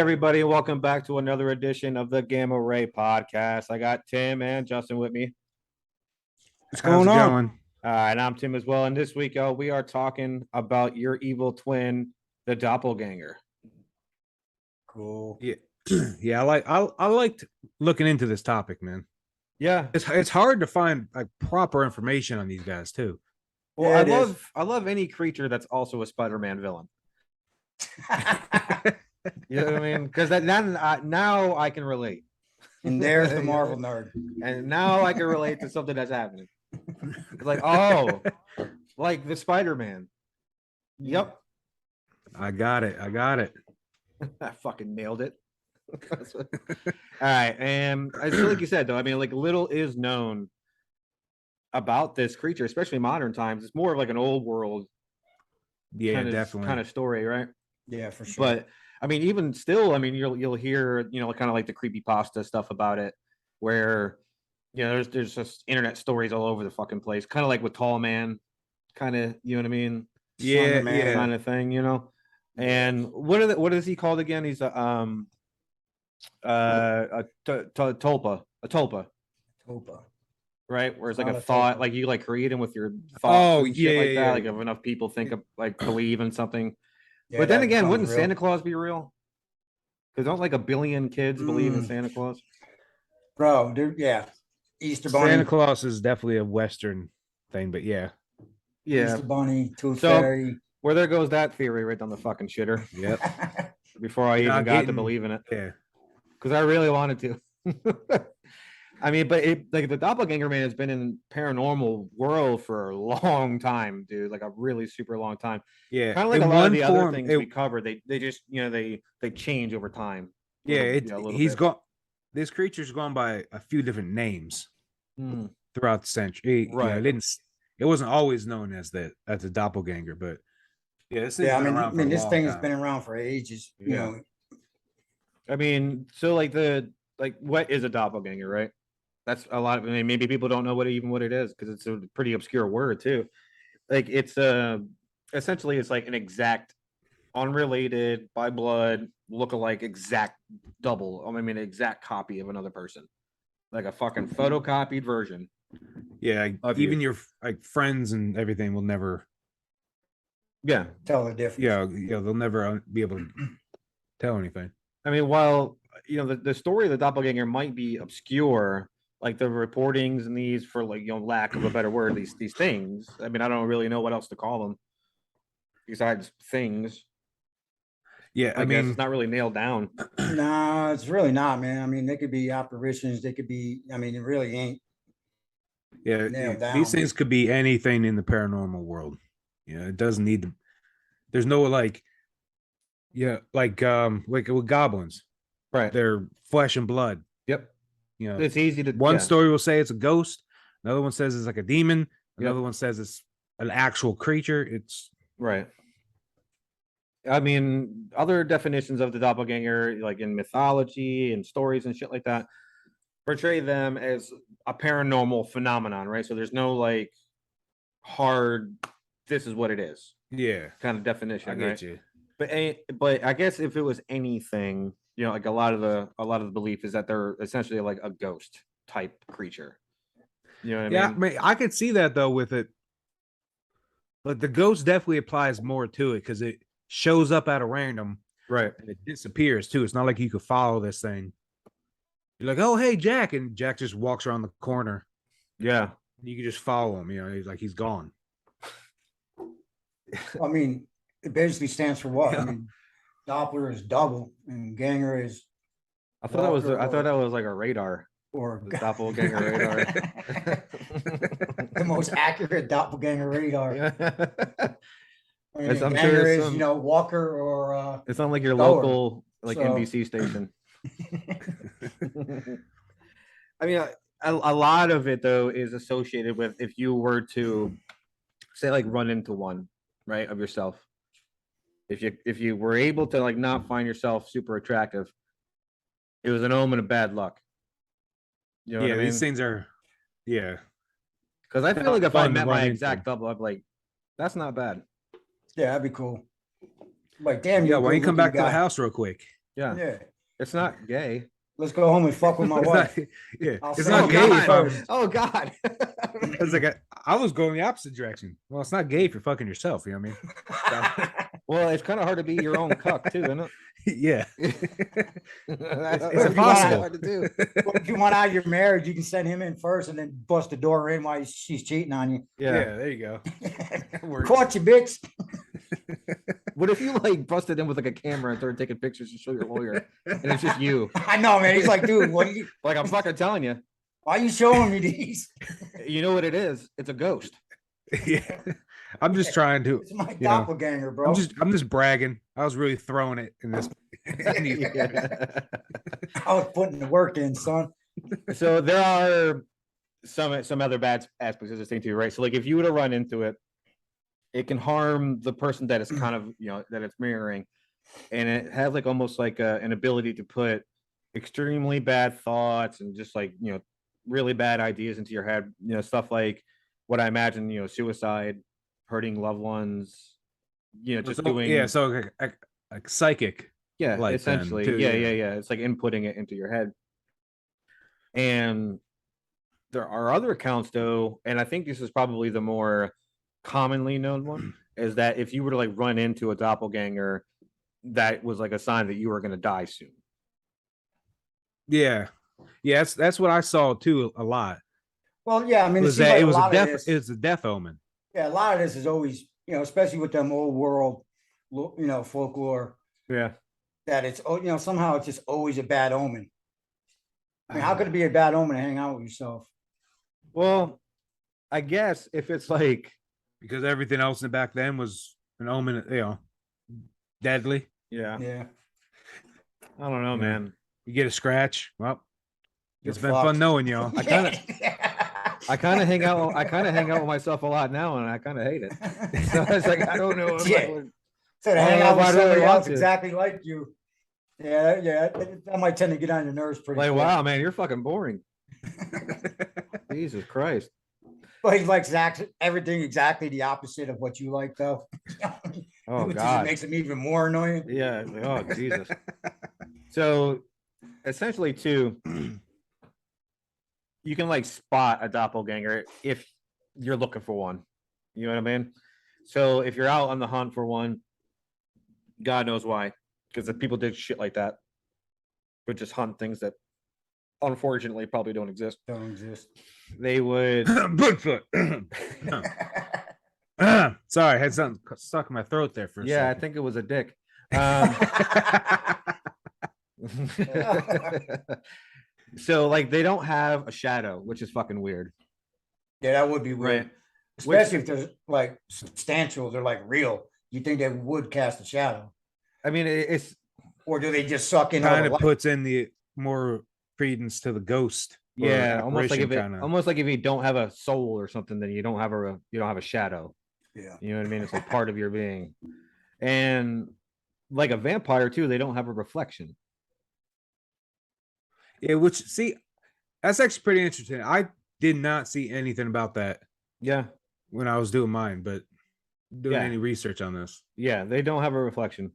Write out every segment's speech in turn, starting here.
everybody, and welcome back to another edition of the Gamma Ray podcast. I got Tim and Justin with me. What's How's going it on? going? And I'm Tim as well. And this week, we are talking about your evil twin, the Doppelganger. Cool. Yeah, yeah. I liked looking into this topic, man. Yeah. It's hard to find like proper information on these guys too. Well, Yeah, I love any creature that's also a Spider-Man villain. You know what I mean? Because now I can relate. And there's the Marvel nerd. And now I can relate to something that's happening. It's like, oh, like the Spider-Man. Yep. I got it. I fucking nailed it. All right. And it's like you said, though, I mean, like little is known about this creature, especially modern times. It's more of like an old world Definitely kind of story, right? Yeah, for sure. But I mean, even still, I mean, you'll hear, kind of like the creepypasta stuff about it, where there's just internet stories all over the fucking place, kind of like with Tall Man, kind of, you know what I mean? Yeah, kind of thing, And what is he called again? He's a tulpa, Topa. right? Where it's like Not a a thought, tulpa. like you like create them with your thoughts. Oh, and shit like yeah. that. Like if enough people think of like believe in something. Yeah, But then that again, becomes wouldn't real. Santa Claus be real? Because don't like a billion kids believe in Mm. Santa Claus? Bro, dude, yeah. Easter Bunny. Santa Claus is definitely a Western thing, but yeah. Yeah. Easter Bunny, Tooth So- Fairy. Where there goes that theory right down the fucking shitter Yep. before I You're even not got to getting- believe in it. Yeah. Because I really wanted to. I mean, but like the Doppelganger man has been in paranormal world for a long time, dude. Like a really super long time. Yeah. Kind of like In a lot of one the other form, things we cover. They just they change over time. Yeah, a little he's bit. gone. This creature's gone by a few different names Hmm. throughout the century. Right. It wasn't always known as a doppelganger, but yeah, this thing's Yeah, been around for a this long thing has time. been around for ages. Yeah. You know, I mean, so like what is a doppelganger, right? That's a lot of, I mean, maybe people don't know what it is because it's a pretty obscure word too. Like it's essentially it's like an exact, unrelated, by blood, look-alike, exact double. I mean, exact copy of another person, like a fucking photocopied version. Yeah, of you. even your like friends and everything will never. Yeah, tell the difference. Yeah, they'll never be able to tell anything. I mean, while the story of the doppelganger might be obscure, like the reportings and these, for like lack of a better word, these things. I mean, I don't really know what else to call them besides things. Yeah, I guess it's not really nailed down. No, it's really not, man. I mean, they could be apparitions. They could be. I mean, it really ain't. yeah, nailed these down. things could be anything in the paranormal world. It doesn't need to. There's no like with goblins, Right. they're flesh and blood. Yep. You know, It's easy to one yeah. story will say it's a ghost, another one says it's like a demon, another Yep. one says it's an actual creature. It's Right. I mean, other definitions of the doppelganger, like in mythology and stories and shit like that, portray them as a paranormal phenomenon, right? So there's no like hard, this is what it is yeah, kind of definition. I get right? you. But I guess if it was anything, like a lot of the belief is that they're essentially like a ghost type creature. You know what Yeah, I mean? I could see that though with it. But the ghost definitely applies more to it because it shows up at a random Right. and it disappears too. It's not like you could follow this thing. You're like, oh hey Jack, and Jack just walks around the corner. Yeah. You can just follow him. He's gone. I mean, it basically stands for what? Yeah. I mean, Doppler is double, and Ganger is I thought Walker that was like a radar. or The doppelganger radar. the most accurate doppelganger radar. Yeah. I mean, It's- I'm sure Ganger it's is some- Walker or It's not like your Goer. local like So- NBC station. I mean, a lot of it though is associated with if you were to say like run into one, right, of yourself. If you were able to like not find yourself super attractive, it was an omen of bad luck. You know Yeah, what I these mean? things are. Yeah, Because I feel not like if I fun to met my run into. exact double, I'd be like, that's not bad. yeah, that'd be cool. Like, damn, yeah. you're a Why don't you come good-looking back to the guy. house real quick? Yeah. Yeah. It's not gay. Let's go home and fuck with my It's wife. not, yeah, I'll it's say not it gay if I'm. first. Oh God. It's like I was going the opposite direction. Well, it's not gay if you're fucking yourself. You know what Well, it's kind of hard to be your own cuck too, isn't it? I mean? Yeah. It's if you impossible. hard to do. Well, if you want out of your marriage, you can send him in first and then bust the door in while she's cheating on you. Yeah, Yeah. there you go. Caught you, bitch. What if you like busted in with like a camera and started taking pictures to show your lawyer, and it's just you? I know, man. He's like, dude, what are you? Like I'm fucking telling you. Why are you showing me these? You know what it is? It's a ghost. Yeah. I'm just trying to. It's my You know, doppelganger, bro. I'm just bragging. I was really throwing it in this. I was putting the work in, son. So there are some other bad aspects of this thing too, right? So like if you were to run into it, it can harm the person that is kind of that it's mirroring, and it has like almost like an ability to put extremely bad thoughts and just like really bad ideas into your head. Stuff like what I imagine, suicide, hurting loved ones, just doing So like psychic. yeah, like then, essentially. too, Yeah. It's like inputting it into your head. And there are other accounts though, and I think this is probably the more commonly known one, is that if you were to like run into a doppelganger, that was like a sign that you were going to die soon. Yeah. That's what I saw too a lot. Well, yeah, I mean, Was seems that like it was a lot of death this- it's a death omen. Yeah, a lot of this is always, especially with them old world, folklore, Yeah. that it's, somehow it's just always a bad omen. I mean, how could it be a bad omen to hang out with yourself? Well, I guess if it's like Because everything else in the back then was an omen, deadly. yeah, Yeah. I don't know, Yeah. man. You get a scratch. Well, You're it's been fucked. fun knowing y'all. I kind of hang out with myself a lot now, and I kind of hate it. So it's like I don't know if Yeah. I would. So to I don't hang know out if with I'd really somebody want else to. exactly like you. Yeah, that might tend to get on your nerves pretty Like, quick. wow, man, you're fucking boring. Jesus Christ. But he likes everything exactly the opposite of what you like, though. Oh Which God. makes him even more annoying. Yeah. It's like, oh Jesus. So essentially, too, you can like spot a doppelganger if you're looking for one. You know what I mean? So if you're out on the hunt for one, God knows why, because if people did shit like that, would just hunt things that unfortunately probably don't exist. Don't exist. They would. Bigfoot. Sorry, I had something stuck in my throat there for a Yeah, I second. think it was a dick. So like they don't have a shadow, which is fucking weird. Yeah, that would be weird. Right. Especially if they're like substantial, they're like real. You think they would cast a shadow. I mean, it's Or do they just suck in all Kind the of light? puts in the more credence to the ghost. or yeah, almost like apparition if almost like if you don't have a soul or something, then you don't have a shadow. Yeah. You know what I mean? It's like part of your being. And like a vampire too, they don't have a reflection. Yeah, which see, that's actually pretty interesting. I did not see anything about that Yeah. when I was doing mine, but doing Yeah. any research on this. Yeah, they don't have a reflection.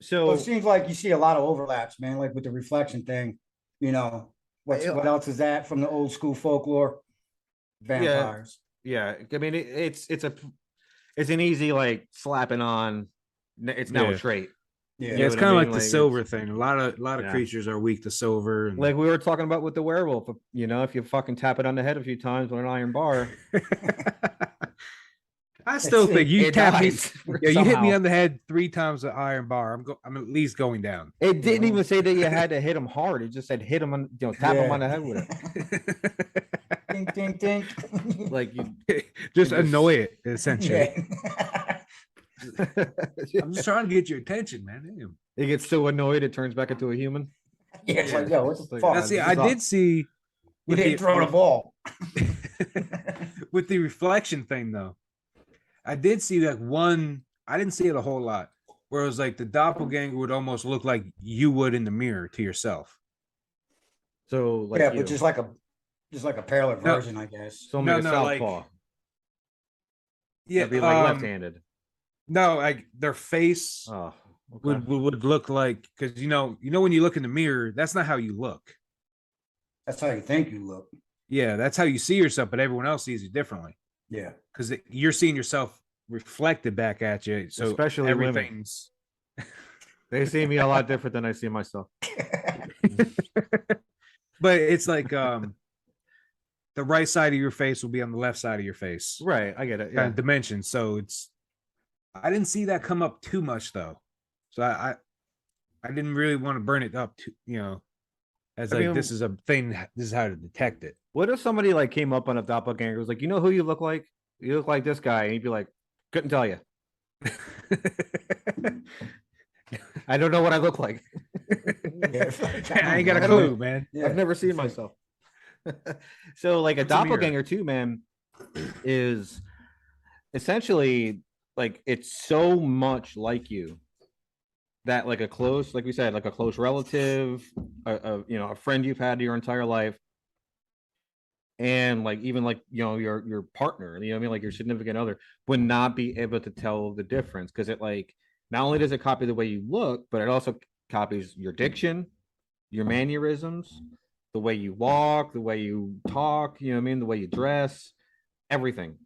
So Well, it seems like you see a lot of overlaps, man, like with the reflection thing. What else is that from the old school folklore? Vampires. yeah, I mean it's an easy like slapping on. It's now a Yeah. trait. Yeah. Yeah, know it's what I kind of mean? like the Like, it's- silver thing. A lot of Yeah. creatures are weak to silver. And Like we were talking about with the werewolf. If you fucking tap it on the head a few times with an iron bar, I still think you it tap me. dies Yeah, you hit me somehow. on the head 3 times with iron bar. I'm at least going down. It didn't know? even say that you had to hit him hard. It just said hit him on, tap him on the head with it. Ding, ding, ding. Like you. Just just- annoy it, essentially. Yeah. I'm just trying to get your attention, man. Damn. It gets so annoyed it turns back into a human. Yeah, it's like, yo, what It's the like, fuck? Now, God, see, this I is did see You with didn't throw the ball. with the reflection thing though. I did see that one. I didn't see it a whole lot. Where it was like the doppelganger would almost look like you would in the mirror to yourself. So like Yeah, you. but just like a parallel No. version, I guess. so No, like a no, like- southpaw. Yeah, That'd be like left-handed. No, like their face Oh, Okay. would look like, because when you look in the mirror, that's not how you look. That's how you think you look. Yeah, that's how you see yourself, but everyone else sees you differently Yeah. because you're seeing yourself reflected back at you. So Especially women. everything's They see me a lot different than I see myself. but it's like the right side of your face will be on the left side of your face. Right, I get it. Kind Yeah. of dimension. So I didn't see that come up too much though. So I didn't really want to burn it up to, as I like mean, this is a thing, this is how to detect it. What if somebody like came up on a doppelganger, was like, you know who you look like? You look like this guy, and you'd be like, couldn't tell you. I don't know what I look like. Yeah, I ain't got a clue, man. Yeah. I've never seen myself. So like a What's a mirror? doppelganger too, man, is essentially like it's so much like you that like a close, like we said, like a close relative, a friend you've had your entire life, and like even like your partner, you know what I mean, like your significant other would not be able to tell the difference because it like not only does it copy the way you look, but it also copies your diction, your mannerisms, the way you walk, the way you talk, you know what I mean, the way you dress, everything.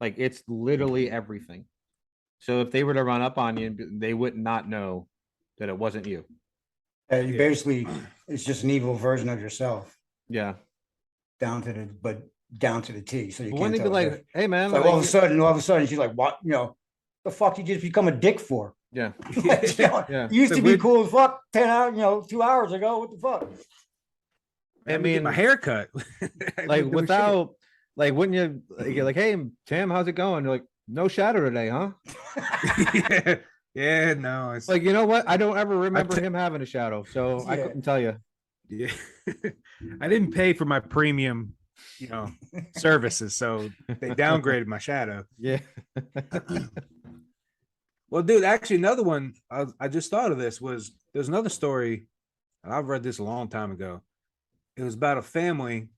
Like it's literally everything. So if they were to run up on you, they would not know that it wasn't you. You basically, it's just an evil version of yourself, Yeah. down to the T. So you But can't when they tell. be the like, difference. hey man, So like, all of a sudden, she's like, "What? The fuck you just become a dick for?" yeah. You used So to be we'd- cool as fuck 10 hours, 2 hours ago. What the fuck? I mean, get my hair cut. Like without like wouldn't you like, you're like, hey Tim, how's it going? You're like, no shadow today, huh? yeah, no, it's Like, you know what? I don't ever remember him having a shadow, so I Yeah. couldn't tell you. yeah. I didn't pay for my premium, services, so they downgraded my shadow. Yeah. Well, dude, actually, another one I just thought of this was there's another story, and I've read this a long time ago. It was about a family,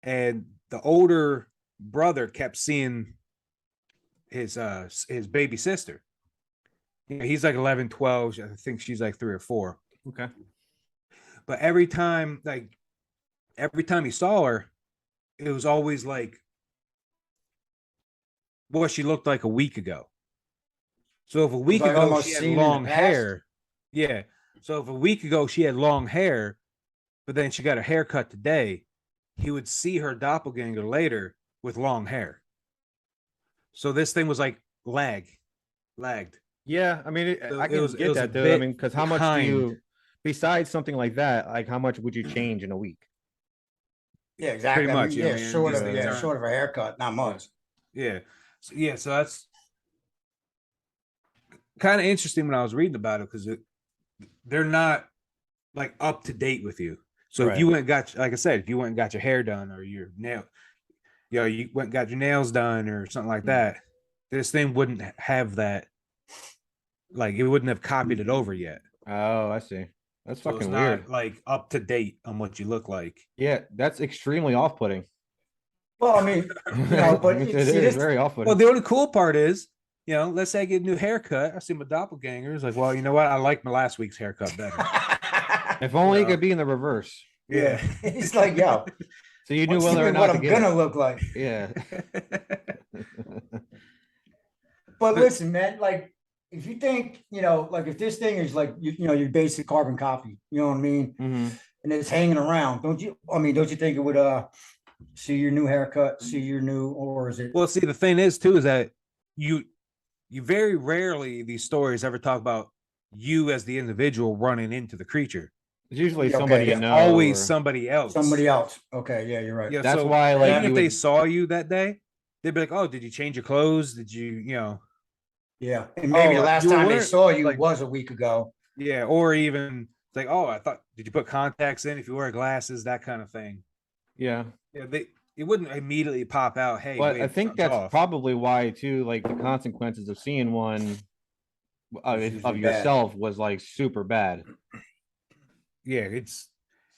and the older brother kept seeing his baby sister. He's like 11, 12. I think she's like 3 or 4. Okay. But every time he saw her, it was always like what she looked like a week ago. So if a week like ago almost she had seen in the long past? hair, yeah. So if a week ago she had long hair, but then she got a haircut today, he would see her doppelganger later with long hair. So this thing was like lagged. Yeah, I mean, So I it can was get a that though. I bit mean, because how much do behind. you, besides something like that, like how much would you change in a week? Yeah, exactly. Pretty much, yeah, man. Short These of things aren't- short of a haircut, not much. Yeah. So that's kind of interesting when I was reading about it because they're not like up to date with you. So if you went and got, like I said, if you went and got your hair done or your nail, you went and got your nails done or something like that, this thing wouldn't have that. Like it wouldn't have copied it over yet. Oh, I see. That's So it's fucking not weird. like up to date on what you look like. Yeah, that's extremely off-putting. Well, I mean, but it see, is this, very off-putting. Well, the only cool part is, let's say I get a new haircut. I see my doppelgangers. Like, well, you know what? I like my last week's haircut better. If only it could be in the reverse. yeah, it's like, yo, So you knew what's whether or what not to I'm get gonna it. look like. Yeah. But listen, man, like if you think, like if this thing is like your basic carbon copy, you know what I mean, Mhm. and it's hanging around, don't you think it would see your new haircut, see your new, or is it? Well, see, the thing is too is that you very rarely these stories ever talk about you as the individual running into the creature. It's usually Yeah, okay, somebody you yeah. know. Always or- somebody else. Somebody else. Okay, yeah, you're right. Yeah, That's so why, like, even you if they would- saw you that day, they'd be like, "Oh, did you change your clothes? Did you, Yeah, and maybe Oh, the last you time they weren't, saw you like- was a week ago. yeah," or even like, "Oh, I thought, did you put contacts in? If you wear glasses, that kind of thing." Yeah. Yeah, it wouldn't immediately pop out. Hey, But wait, I think something's that's off. probably why too, like the consequences of seeing one of It's usually bad. yourself was like super bad. Yeah, it's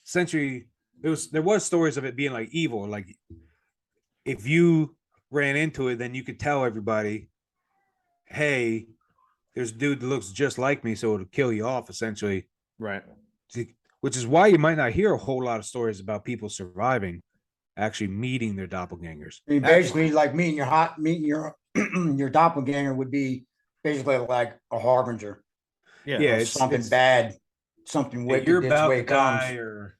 essentially there was stories of it being like evil. Like if you ran into it, then you could tell everybody, hey, there's a dude that looks just like me, so it'll kill you off essentially. Right. Which is why you might not hear a whole lot of stories about people surviving, actually meeting their doppelgangers. I mean, basically, like meeting your your doppelganger would be basically like a harbinger. Yeah. Yeah, Of something bad, something wicked. You're That's about way to it comes. die, or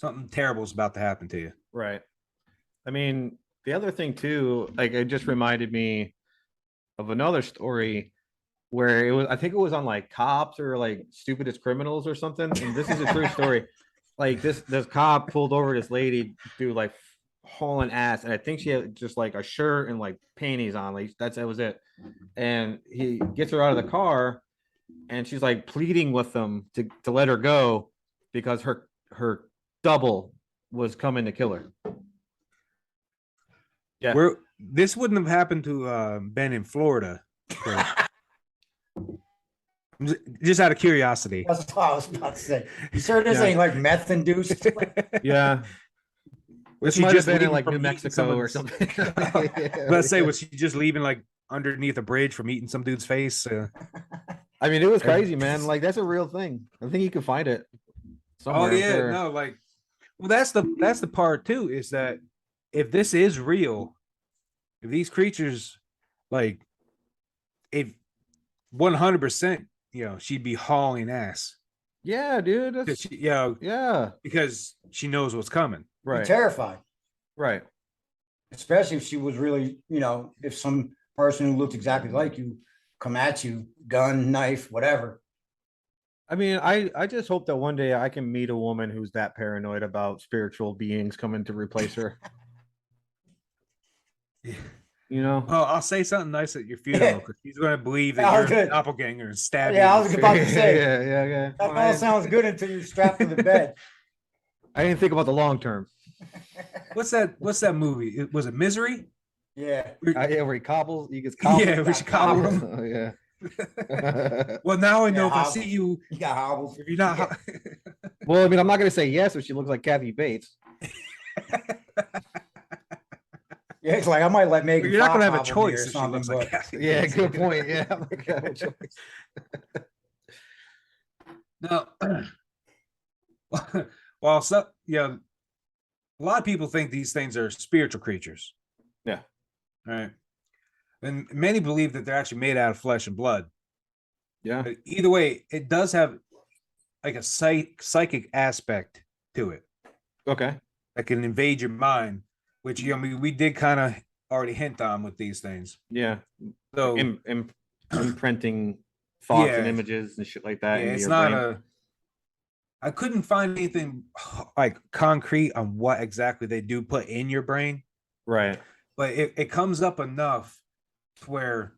something terrible is about to happen to you. Right. I mean, the other thing too, like it just reminded me of another story where I think it was on like Cops or like Stupidest Criminals or something. And this is a true story. Like this cop pulled over this lady through like hauling ass, and I think she had just like a shirt and like panties on. Like that was it. And he gets her out of the car, and she's like pleading with them to let her go because her double was coming to kill her. Yeah. This wouldn't have happened to Ben in Florida. Just out of curiosity. That's what I was about to say. You sure this ain't like meth induced? Yeah. Was This she might just have been in leaving like from New eating Mexico or someone's- something. Let's say, was she just leaving like underneath a bridge from eating some dude's face? I mean, it was crazy, man. Like that's a real thing. I think you can find it somewhere. Oh yeah, sure. no, like, well, that's the part too, is that if this is real, if these creatures, like, if 100%, she'd be hauling ass. Yeah, dude. That's yeah. Because she knows what's coming. Right. Terrified. Right. Especially if she was really, if some person who looked exactly like you come at you, gun, knife, whatever. I mean, I just hope that one day I can meet a woman who's that paranoid about spiritual beings coming to replace her. Well, I'll say something nice at your funeral because she's going to believe that Yeah, you're a good. doppelganger and stab you. Yeah, I was about to say. yeah. That all sounds good until you're strapped to the bed. I didn't think about the long term. What's that movie? Was it Misery? Yeah. Yeah, where he gets cobbled. Yeah, we should cobble him. Oh, yeah. Well, now I know Yeah, if I hobble. see you, You got hobbles. if you're not, Well, I mean, I'm not gonna say yes if she looks like Kathy Bates. Yeah, it's like I might let Megan. you're not going to have a Fox hobble me or choice if she something, looks like but- Kathy. Yeah, Bates. good point. Yeah, I'm not gonna have a choice. No, well, so a lot of people think these things are spiritual creatures. Yeah. Right. And many believe that they're actually made out of flesh and blood. Yeah. But either way, it does have like a psychic aspect to it Okay. that can invade your mind, which we did kind of already hint on with these things. Yeah. So Imprinting thoughts and Yeah. images and shit like that. yeah, into it's your not brain. I couldn't find anything like concrete on what exactly they do put in your brain, Right. but it comes up enough to where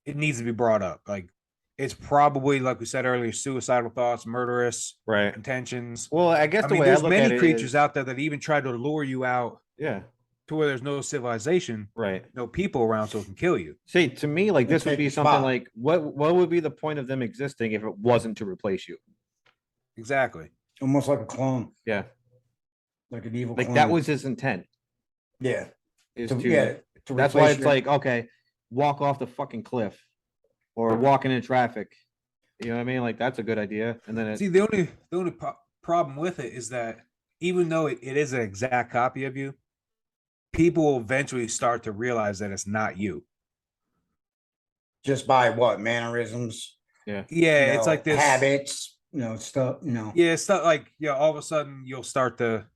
it needs to be brought up. Like, it's probably, like we said earlier, suicidal thoughts, murderous Right. intentions. Well, I guess I the mean, way I there's look at many it creatures is- out there that even try to lure you out Yeah. to where there's no civilization, Right. no people around, so it can kill you. See, to me, like this would take be your something spot. like what would be the point of them existing if it wasn't to replace you? Exactly. Almost like a clone, Yeah. like an evil Like clone. that was his intent. yeah. Is To, to yeah. To that's why replace it's your- like, okay, walk off the fucking cliff or walking in traffic. You know what I mean? Like that's a good idea. And then See, the only problem with it is that even though it is an exact copy of you, people will eventually start to realize that it's not you. just by what mannerisms, Yeah, you it's know, like this habits, stuff, Yeah, it's not like all of a sudden you'll start to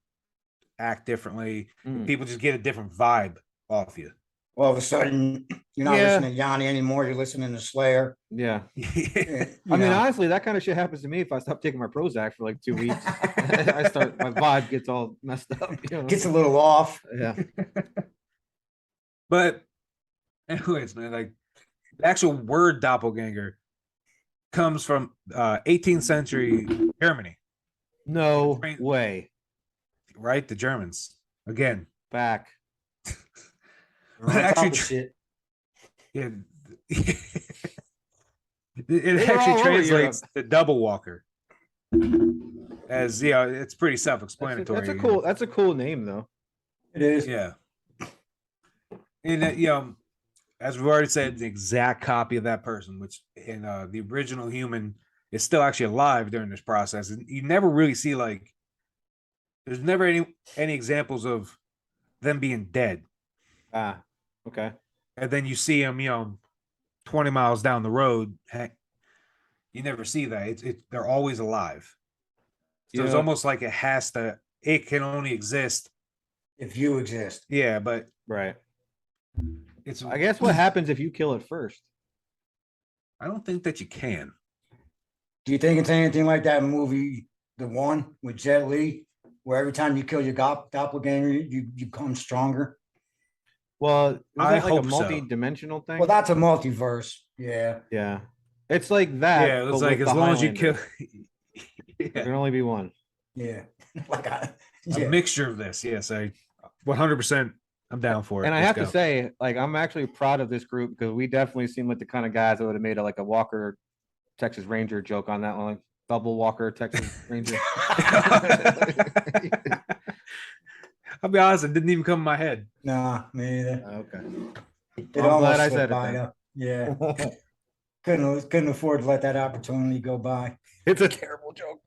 act differently. Mm. People just get a different vibe off you. All of a sudden you're not Yeah. listening to Yanni anymore. You're listening to Slayer. yeah. I I mean, honestly, that kind of shit happens to me if I stop taking my Prozac for like 2 weeks. I start my vibe gets all messed up. You know? gets a little off. Yeah. But anyways, man, like the actual word doppelganger comes from 18th century Germany, No Right. way. right? The Germans again. Back. They're on Actually top of tr- shit. Yeah. It They're all actually over translates to double walker. As it's pretty self-explanatory. That's a cool name though. It is. Yeah. And as we've already said, the exact copy of that person, which and the original human is still actually alive during this process. And you never really see like there's never any examples of them being dead. Ah, okay. And then you see them, 20 miles down the road. You never see that. They're always alive. So it's almost like it can only exist if you exist. Yeah, but right. It's. I guess what happens if you kill it first? I don't think that you can. Do you think it's anything like that movie, The One with Jet Li, where every time you kill your doppelganger, you become stronger? Well, I that like a hope so. multi-dimensional thing? Well, that's a multiverse. Yeah. Yeah. It's like that. Yeah, it's but like with as the long as you kill. Highlander. Yeah. There can only be one. Yeah. Like A yeah. mixture of this. Yes, I 100%. I'm down for it. And I Let's have go. to say, like, I'm actually proud of this group because we definitely seem like the kind of guys that would have made a Walker Texas Ranger joke on that one, like double Walker Texas Ranger. I'll be honest, it didn't even come in my head. Nah, me either. Okay. It I'm almost glad I slipped said it by then. though. Yeah. Couldn't afford to let that opportunity go by. It's a terrible joke,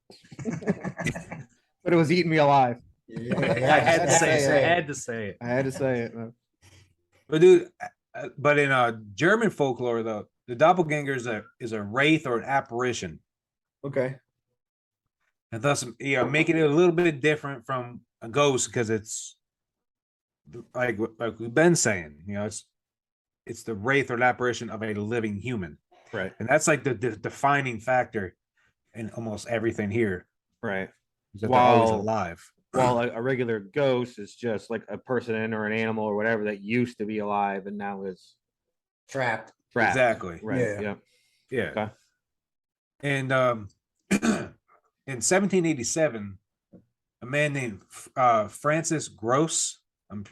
but it was eating me alive. Yeah, I had to say it. I it. had to say it. I had to say it. Man. But dude, but in German folklore, though, the doppelganger is a wraith or an apparition, Okay. and thus making it a little bit different from a ghost because it's like we've been saying, it's the wraith or an apparition of a living human, Right. and that's like the defining factor in almost everything here. Right. Is that they're always alive. While a regular ghost is just like a person or an animal or whatever that used to be alive and now is Trapped. trapped. Exactly. Right. Yeah. Yeah. Okay. And in 1787, a man named Francis Gross, I'm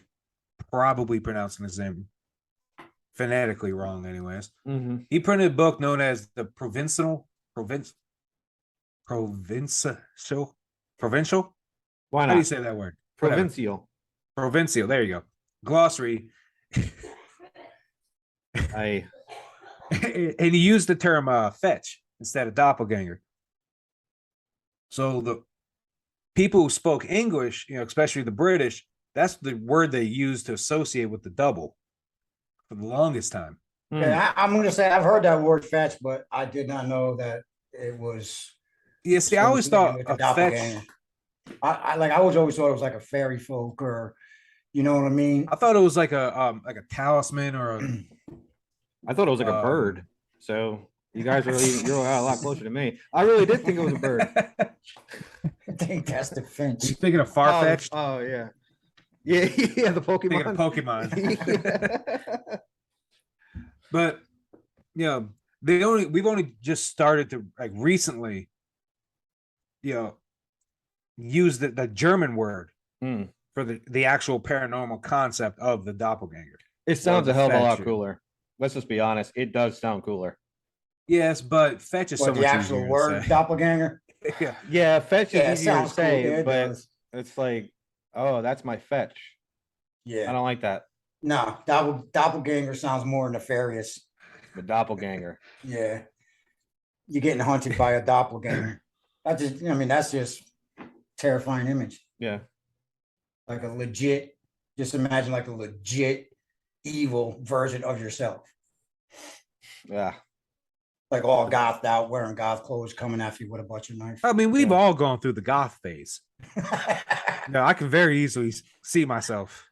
probably pronouncing his name phonetically wrong, anyways. Mm-hmm. He printed a book known as the Provincial. Why How do you not? say that word? Whatever. Provincial. Provincial. There you go. Glossary. I And he used the term fetch instead of doppelganger. So the people who spoke English, especially the British, that's the word they used to associate with the double for the longest time. Yeah, I'm gonna say I've heard that word fetch, but I did not know that it was. Yeah, see, I always thought with the a doppelganger. fetch. I always thought it was like a fairy folk, or you know what I mean. I thought it was like a talisman or a. I thought it was like a bird. So you guys you're a lot closer to me. I really did think it was a bird. I think that's the finch. You thinking of Farfetched? Oh yeah. Yeah, yeah, the Pokemon. Thinking of Pokemon. But we've only just started to like recently, use the German word for the actual paranormal concept of the doppelganger. It sounds a hell of a lot fetch. cooler. Let's just be honest. It does sound cooler. Yes, but fetch is so What, much the actual easier to word say. doppelganger? Yeah. Yeah, fetch Yeah, it is easier to sounds cool. say, Yeah, it but does. it's like, oh, that's my fetch. I Yeah. don't like that. No, doppelganger sounds more nefarious. The doppelganger. Yeah. You're getting hunted by a doppelganger. That's just terrifying image. Yeah. Like a legit, just imagine like a legit evil version of yourself. Yeah. Like all gothed out, wearing goth clothes, coming after you with a butcher knife. I mean, we've Yeah. all gone through the goth phase. No, I can very easily see myself.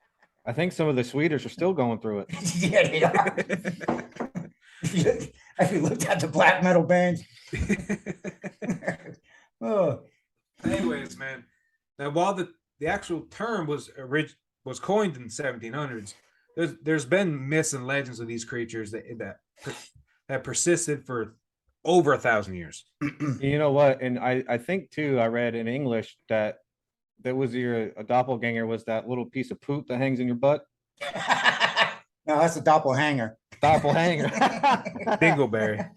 I think some of the Swedish are still going through it. Yeah, they are. Have you looked at the black metal bands? Oh, Anyways, man. Now, while the actual term was coined in the 1700s, there's been myths and legends of these creatures that persisted for over 1,000 years. You know what? And I think too, I read in English that was a doppelganger was that little piece of poop that hangs in your butt. no, that's a doppelhanger. Doppelhanger. Dingleberry.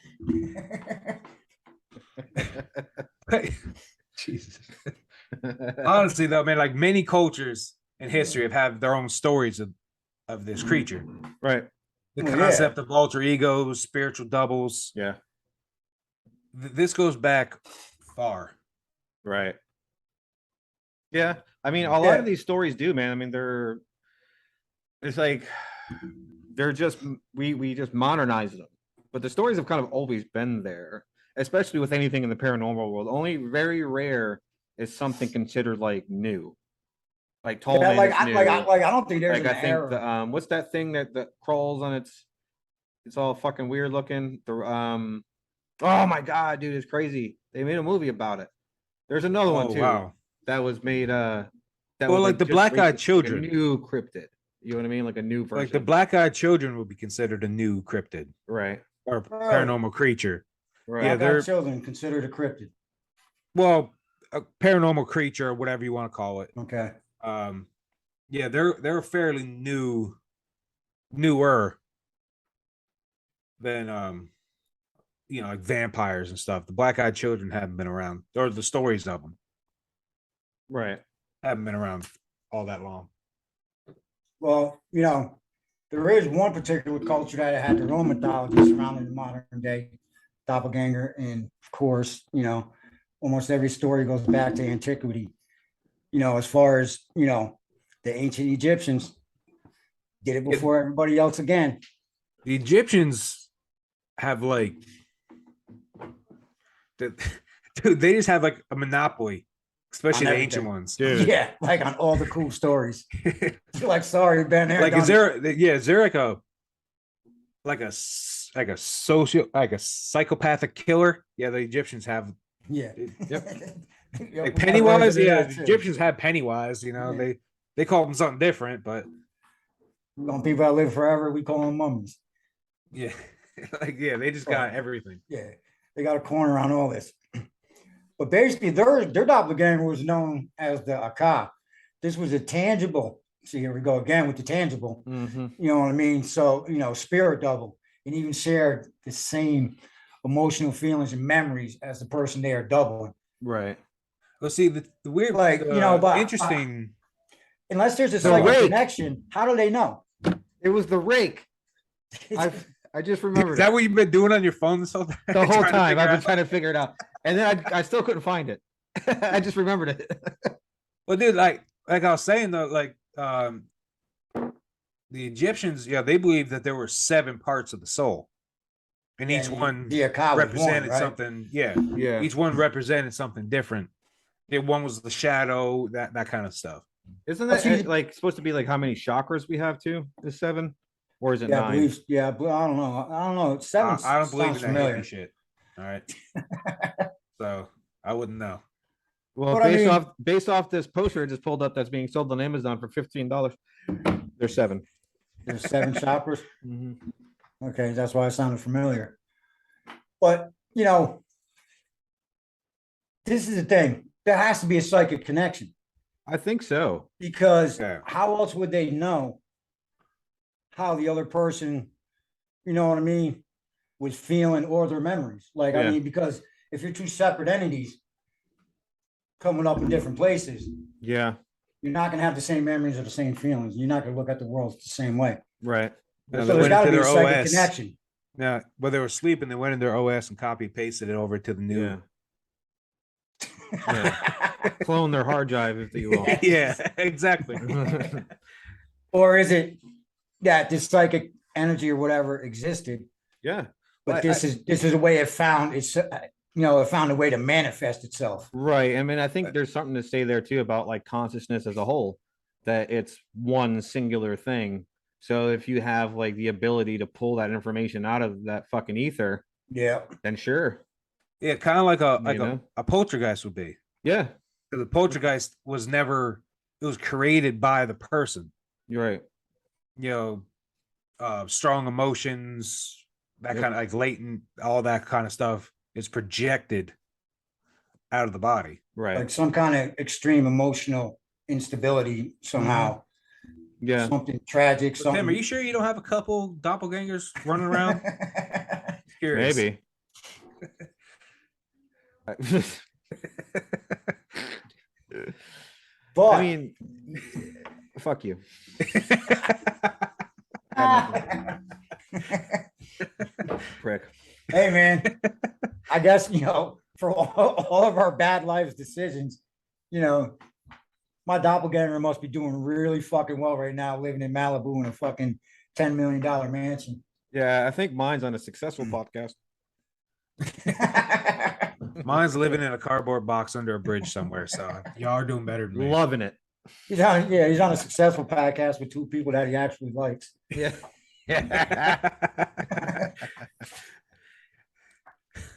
Jesus. Honestly, though, man, like many cultures in history have had their own stories of this creature. Right. The Well, concept of alter egos, spiritual doubles. Yeah. this goes back far. Right. Yeah. I mean, a lot Yeah. of these stories do, man. I mean, it's like they're just we just modernize them, but the stories have kind of always been there, especially with anything in the paranormal world. Only very rare is something considered like new, like tall Yeah, man like is I, new. like I don't think there's Like an I think the era. what's that thing that crawls on it's all fucking weird looking. The oh my god, dude, it's crazy. They made a movie about it. There's another one Oh too wow. that was made that Well, was like like the just black-eyed recently, like a children. new cryptid. You know what I mean? Like a new Like the version. black-eyed children would be considered a new cryptid Right. or Really? paranormal creature. Right. Yeah, Black-eyed they're children considered a cryptid. well, a paranormal creature or whatever you want to call it. Okay. Um, yeah, they're fairly newer than like vampires and stuff. The black-eyed children haven't been around, or the stories of them Right. haven't been around all that long. Well, there is one particular culture that had their own mythology surrounding the modern day doppelganger, and of course, almost every story goes back to antiquity. As far as the ancient Egyptians did it before everybody else again. The Egyptians have like dude, they just have like a monopoly, especially the ancient ones. Dude. Yeah, like on all the cool stories. Like, sorry, Ben. Like, is there like a psychopathic killer? Yeah, the Egyptians have. Yeah. Yep. Yep, Like we got Pennywise, versions of yeah, that, the too. Egyptians have Pennywise. Yeah. They call them something different, but On people that live forever, we call them mummies. yeah, they just got everything. Yeah, they got a corner on all this. But basically, their doppelganger was known as the Akka. This was a tangible. See, here we go again with the tangible. Mm-hmm. You know what I mean? So, spirit double, and even shared the same emotional feelings and memories as the person they are doubling. Right. Well, see, the weird, Like, but interesting. Unless there's a The psychic rake. connection, how do they know? It was the rake. I just remembered Is that what you've been doing on your phone this whole time? the whole Trying to time. figure I've been out? trying to figure it out, and then I still couldn't find it. I just remembered it. Well, dude, like I was saying though, like the Egyptians, yeah, they believed that there were 7 parts of the soul, and each one the Akka was represented one, right? something. Yeah, Yeah. each one represented something different. Yeah, one was the shadow, that kind of stuff. Isn't Well, that see- like supposed to be like how many chakras we have too? Is 7, or is it Yeah, I 9? believe. Yeah, but I don't know. I don't know. 7 I don't believe in sounds that familiar. hippie shit. All right, so I wouldn't know. Well, But I mean- based off this poster I just pulled up that's being sold on Amazon for $15, there's 7. There's 7 chakras. Mhm. Okay, that's why it sounded familiar. But this is the thing. There has to be a psychic connection, I think so. because Yeah. how else would they know how the other person, you know what I mean, was feeling, or their memories? Like, I Yeah. mean, because if you're two separate entities coming up in different places, Yeah. you're not gonna have the same memories or the same feelings. You're not gonna look at the world the same way. Right. Yeah, So they there's went got to into be a their psychic OS. connection. Yeah, while they were sleeping, they went in their OS and copy pasted it over to the new. Yeah. Clone their hard drive, if you will. Yeah, exactly. Or is it that this psychic energy or whatever existed, Yeah. but this is a way it found it found a way to manifest itself. Right. I mean, I think there's something to say there too about like consciousness as a whole, that it's one singular thing. So if you have like the ability to pull that information out of that fucking ether, Yeah. then sure. Yeah, kind of like You know? a poltergeist would be. Yeah. The poltergeist was never, it was created by the person. You're right. Strong emotions, that Yep. kind of like latent, all that kind of stuff is projected out of the body. Right. Like some kind of extreme emotional instability somehow. Yeah. Something tragic. Tim, Something. are you sure you don't have a couple doppelgangers running around? Curious. Maybe. But I mean, fuck you. Prick. hey man, I guess, for all of our bad life decisions, my doppelganger must be doing really fucking well right now, living in Malibu in a fucking $10 million mansion. Yeah, I think mine's on a successful podcast. Mine's living in a cardboard box under a bridge somewhere. So y'all are doing better than me. Loving it. He's on a successful podcast with two people that he actually likes. Yeah.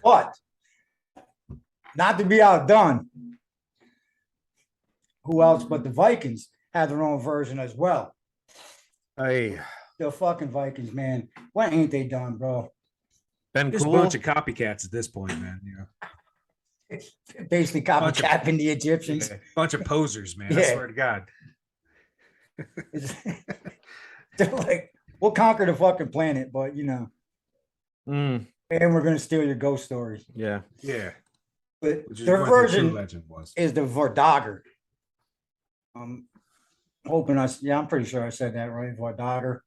But not to be outdone, who else but the Vikings had their own version as well. Hey, The fucking Vikings, man. What ain't they done, bro? been Just cool. a bunch of copycats at this point, man. Basically Bunch of- copycapping the Egyptians. Bunch of posers, man. I Yeah. swear to God. They're like, we'll conquer the fucking planet, but Mm, and we're gonna steal your ghost stories. yeah. Yeah. But Which is their what the true version legend was. is the Vardagger. Hoping I'm pretty sure I said that right. Vardagger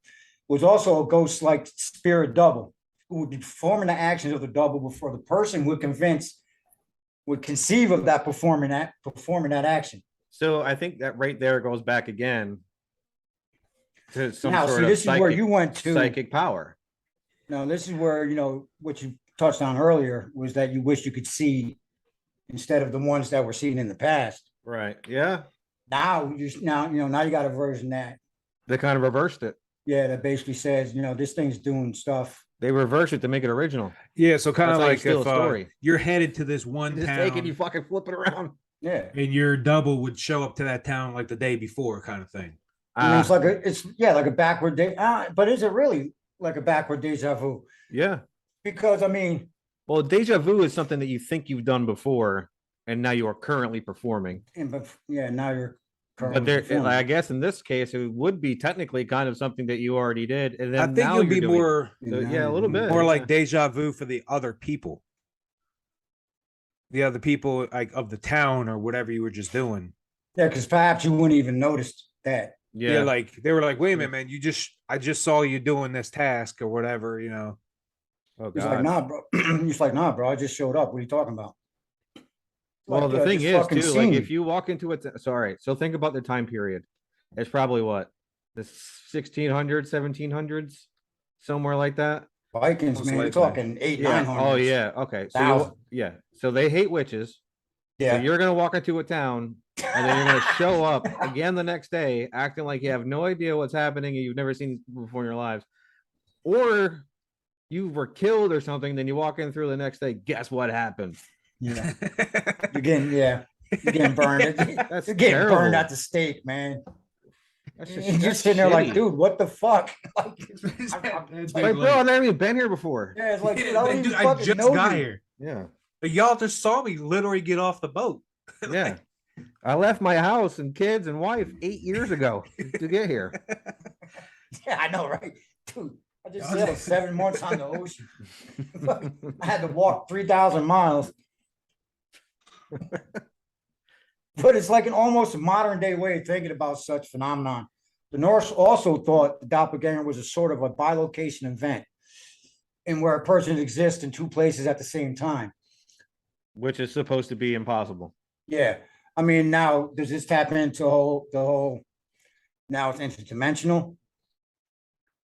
was also a ghost-like spirit double who would be performing the actions of the double before the person would conceive of that performing that action. So I think that right there goes back again to some Now, sort see, of this is where you went to. psychic power. Now, this is where what you touched on earlier was that you wish you could see instead of the ones that were seen in the past. Right. Yeah. Now you got a version that They kind of reversed it. that basically says this thing's doing stuff. They reversed it to make it original. Yeah, so kind of That's how you like steal if a story. you're headed to this one Just town take it, you fucking flip it around. Yeah, and your double would show up to that town like the day before, kind of thing. I mean, it's like a backward day. But is it really like a backward deja vu? yeah. Because I mean, Well, deja vu is something that you think you've done before, and now you are currently performing. now you're. But there, I guess in this case, it would be technically kind of something that you already did, and then I think now it'll you're be doing it. more So, yeah, a little bit more yeah. like deja vu for the other people. The other people like of the town or whatever you were just doing. Yeah, because perhaps you wouldn't even notice that. Yeah, like they were like, wait a minute, man, I just saw you doing this task or whatever, Oh He's like, God. nah, bro. He's like, nah, bro. I just showed up. What are you talking about? Well, Like, the yeah, thing just is fucking too, seen like you. if you walk into it, so think about the time period. It's probably what, the 1600s, 1700s, somewhere like that. Vikings, Most man, you're likely. talking 800s, Yeah. 900s. Oh yeah. Okay. So Thousand. yeah. So they hate witches. Yeah. So you're gonna walk into a town, and then you're gonna show up again the next day, acting like you have no idea what's happening and you've never seen these before in your lives, or you were killed or something. Then you walk in through the next day. Guess what happened? Yeah. You're getting burned. That's You're getting terrible. burned at the stake, man. That's You're that's just sitting there like, shitty. dude, what the fuck? It's Like, bro, I've never even been here before. Yeah, it's like, dude, I Yeah, don't even dude, I fucking just know got you. here. Yeah. But y'all just saw me literally get off the boat. Yeah. I left my house and kids and wife 8 years ago to get here. Yeah, I know, right? Dude, I just sailed 7 months on the ocean. I had to walk 3,000 miles. But it's like an almost modern day way of thinking about such phenomenon. The Norse also thought the doppelganger was a sort of a bilocation event in where a person exists in two places at the same time. Which is supposed to be impossible. Yeah. I mean, now does this tap into the whole now it's interdimensional?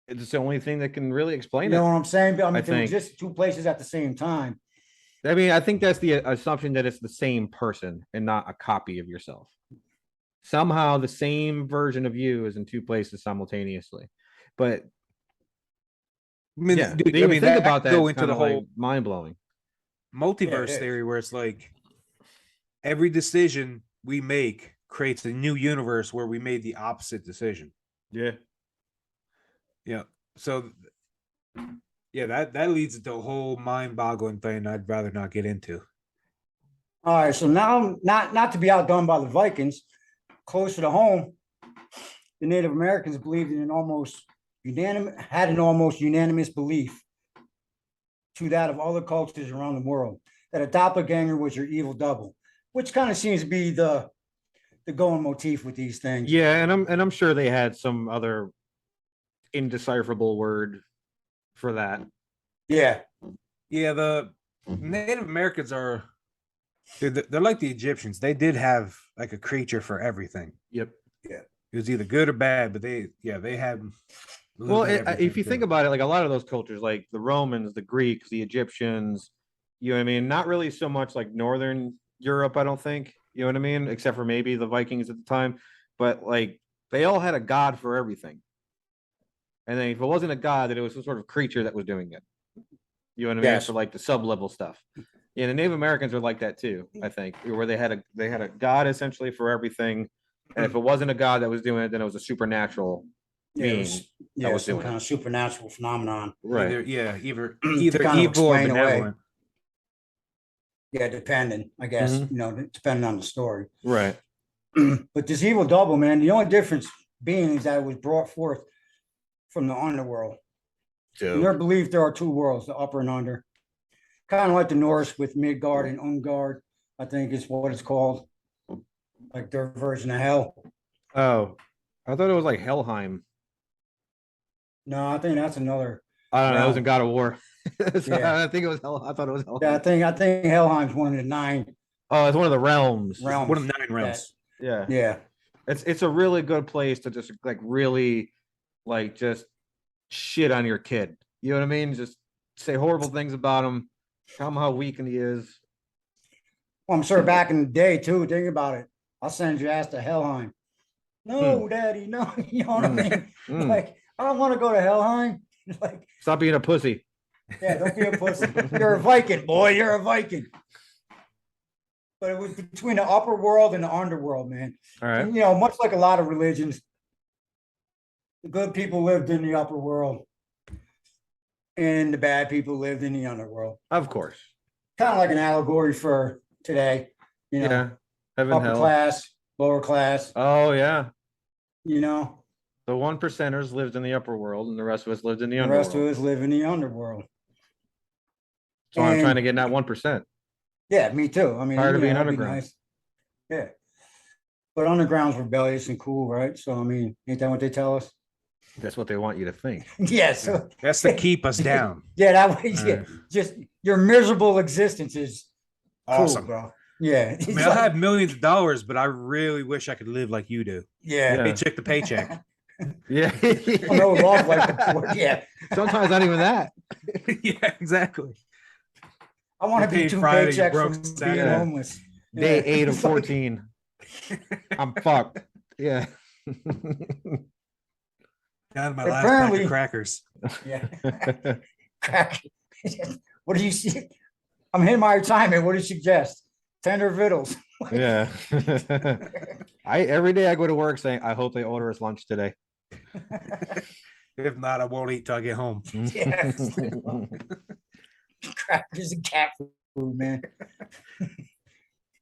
It's the only thing that can really You explain know it. what I'm saying? I mean, I to think. exist two places at the same time. I mean, I think that's the assumption that it's the same person and not a copy of yourself. Somehow the same version of you is in two places simultaneously. But I mean, yeah, dude, to even think that about could that go is into kind the of like whole mind blowing. multiverse is. theory where it's like every decision we make creates a new universe where we made the opposite decision. Yeah. Yeah. So yeah, that leads to a whole mind-boggling thing I'd rather not get into. All right, so now not to be outdone by the Vikings, closer to home, the Native Americans believed in an almost unanimous belief to that of other cultures around the world that a doppelganger was your evil double, which kind of seems to be the going motif with these things. Yeah, and I'm sure they had some other indecipherable word for that. Yeah. Yeah, Native Americans are they're like the Egyptians. They did have like a creature for everything. Yep. It was either good or bad, but they had a little Well, bit of if you everything, think too. about it, like a lot of those cultures, like the Romans, the Greeks, the Egyptians, you know what I mean? Not really so much like Northern Europe, I don't think, you know what I mean? Except for maybe the Vikings at the time. But like they all had a god for everything. And then if it wasn't a god, then it was some sort of creature that was doing it. You know what I mean? Yes. For like the sub-level stuff. Yeah, the Native Americans are like that too, I think, where they had a god essentially for everything. And if it wasn't a god that was doing it, then it was a supernatural Yeah, it being was, that yeah, was some doing kind it. of supernatural phenomenon. Right. Either kind of evil or explain away. benevolent. Yeah, depending, I guess, Mhm. depending on the story. Right. But this evil double, man, the only difference being is that it was brought forth from the underworld. In their So belief, there are two worlds, the upper and under. Kind of like the Norse with Midgard and Ungard, I think is what it's called. Like their version of hell. oh, I thought it was like Helheim. No, I think that's another. I don't know, it was in realm. God of War. So Yeah. I think it was Hell. I thought it was Yeah, Helheim. I think Helheim's one of the 9 Oh, it's one of the realms. realms. One of the 9 realms. Yeah. Yeah. It's a really good place to just like really like just shit on your kid. You know what I mean? Just say horrible things about him, tell him how weak he is. Well, I'm sure back in the day too. Think about it. I'll send your ass to Helheim. No, Daddy, no. You know what I mean? Mm. Like, I don't want to go to Helheim. Like, Stop being a pussy. yeah, don't be a pussy. You're a Viking, boy. You're a Viking. But it was between the upper world and the underworld, man. All right. And, much like a lot of religions, the good people lived in the upper world, and the bad people lived in the underworld. Of course. Kind of like an allegory for today. Yeah. Heaven, upper hell. class, lower class. Oh yeah. The The 1%ers lived in the upper world, and the rest of us lived in the underworld. rest of us live in the underworld. So I'm trying And- to get in that 1%. Yeah, me too. I mean, Tired of being that'd be underground. nice. Yeah. But underground's rebellious and cool, right? So, I mean, ain't that what they tell us? That's what they want you to think. Yeah. So, That's to keep us down. yeah, that way, All yeah, right. just your miserable existence is cool, Awesome. bro. Yeah. I mean, I have millions of dollars, but I really wish I could live like you do. yeah. Paycheck to paycheck. Yeah. I know love like before. Yeah. Sometimes not even that. Yeah, exactly. I want to You be paid 2 Friday, you paychecks broke from being Saturday. homeless. Day Yeah. 8 of It's like- 14. I'm fucked. Yeah. Down to my last pack Apparently- of crackers. Yeah. Crack. What do you see? I'm hitting my retirement. What do you suggest? Tender vittles. Yeah. Every day I go to work saying, I hope they order us lunch today. If not, I won't eat till I get home. Yeah. Crackers and cat food, man.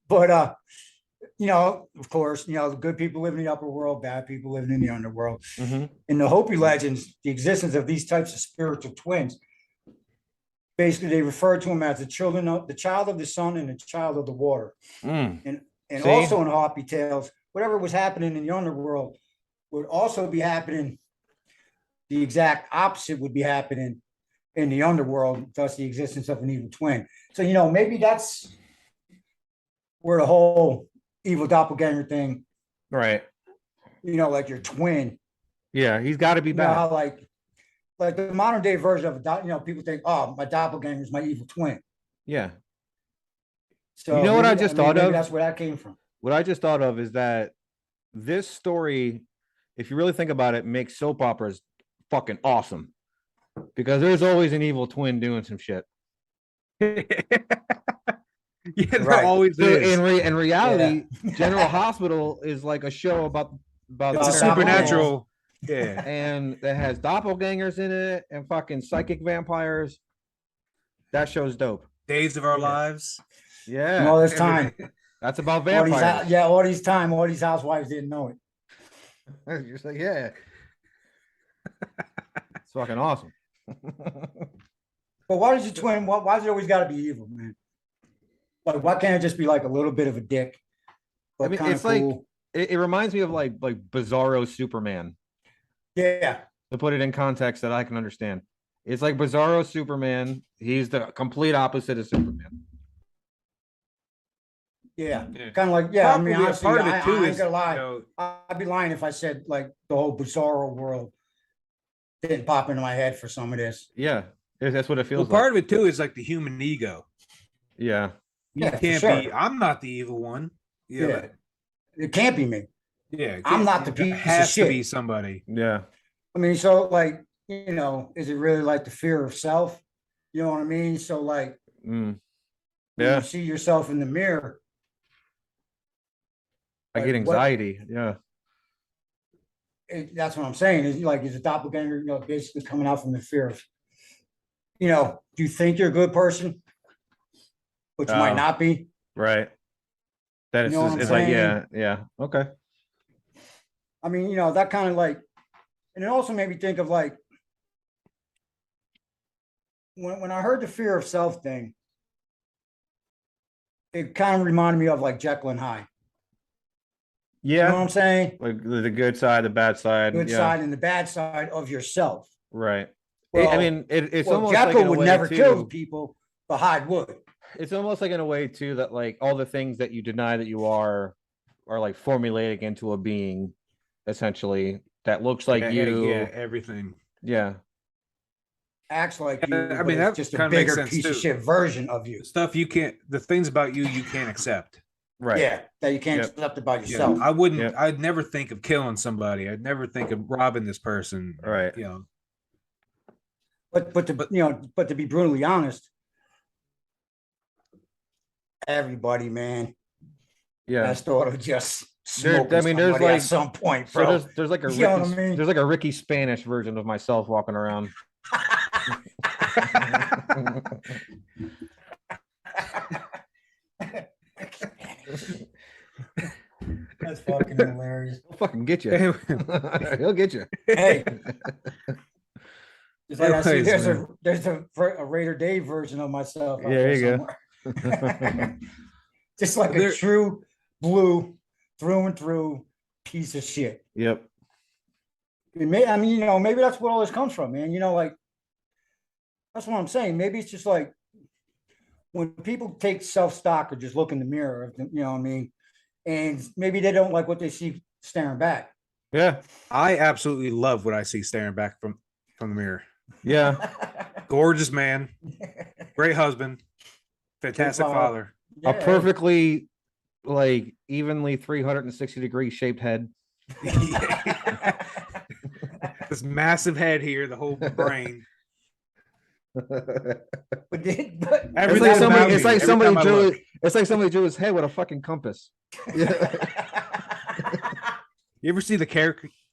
But of course, the good people live in the upper world, bad people living in the underworld. Mhm. In the Hopi legends, the existence of these types of spiritual twins, basically they refer to them as the child of the sun and the child of the water. Mm. And See? also in Hopi tales, whatever was happening in the underworld would also be happening. The exact opposite would be happening in the underworld, thus the existence of an evil twin. So, maybe that's where the whole evil doppelganger thing, Right. like your twin, Yeah, he's got to be you know back. how like the modern day version of people think, oh, my doppelganger is my evil twin. Yeah. So You know what maybe I just thought maybe of? that's where that came from. What I just thought of is that this story, if you really think about it, makes soap operas fucking awesome. Because there's always an evil twin doing some shit. Yeah, there Right. always So is. in reality, General Hospital is like a show about It's a Doppelgangers. supernatural. Yeah. and that has doppelgangers in it and fucking psychic vampires. That show's dope. Days of our Yeah. lives. Yeah. And all this time, That's about all these, vampires. all these time, all these housewives didn't know it. You're just like, yeah. It's fucking awesome. But why does your twin? Why does it always got to be evil, man? Like, why can't it just be like a little bit of a dick? But I mean, kind it's of like cool. it reminds me of like Bizarro Superman. Yeah, To put it in context that I can understand. It's like Bizarro Superman. He's the complete opposite of Superman. Yeah, Yeah. kind of like, yeah. I mean, Probably a honestly, part of I it too ain't is, gonna lie. you know, I'd be lying if I said like the whole Bizarro world didn't pop into my head for some of this. Yeah, that's what it well, feels part like. of it too is like the human ego. Yeah, You Yeah, for can't sure. be. I'm not the evil one. Yeah, Yeah, it can't be me. yeah. I'm not the It piece of has to be shit. somebody. yeah, I mean, so like, is it really like the fear of self? You know what I mean? So like, mm, when you yeah. see yourself in the mirror, I get like what? anxiety. Yeah, That's what I'm saying. Is like, is a doppelganger, basically coming out from the fear of, do you think you're a good person, but you might oh, not be? right. That You is know what just, I'm it's like, saying? yeah, okay. I mean, that kind of like, and it also made me think of like when I heard the fear of self thing, it kind of reminded me of like Jekyll and Hyde. You know what Yeah, I'm saying? like the good side, the bad side. Good Yeah, side and the bad side of yourself. right. I Well, mean, it's well, almost like Jekyll in a would way never kill too. people, but Hyde would. It's almost like in a way too that like all the things that you deny that you are like formulating into a being, essentially that looks like Yeah, you. everything. Yeah, Acts like you, I but mean, it's that just a kind of makes bigger sense piece of too. shit version of you. Stuff you can't, the things about you can't accept. right. Yeah, that you can't Yep. accept about Yeah, yourself. I wouldn't. Yep. I'd never think of killing somebody. I'd never think of robbing this person. Right. You know. But to be brutally honest, everybody, man, Yeah. has thought of just There, smoking I mean, there's somebody at like, some point, so bro. there's like a You know Ricky, what I mean? there's like a Ricky Spanish version of myself walking around. That's fucking hilarious. He'll fucking get you. He'll get you. Hey, it's like I see Anyways, there's a Raider Dave version of myself out There there you go. somewhere. Just like There- a true blue through and through piece of shit. Yep. I mean, maybe that's where all this comes from, man. Like that's what I'm saying. Maybe it's just like when people take self-stock or just look in the mirror, you know what I mean? And maybe they don't like what they see staring back. Yeah. I absolutely love what I see staring back from the mirror. Yeah. Gorgeous man, great husband, fantastic father. father. Yeah, A perfectly like evenly 360-degree shaped head. This massive head here, the whole brain. but It's Everything like somebody, about it's me, like every somebody time I drew look. it. It's like somebody drew his head with a fucking compass. Yeah. You ever see the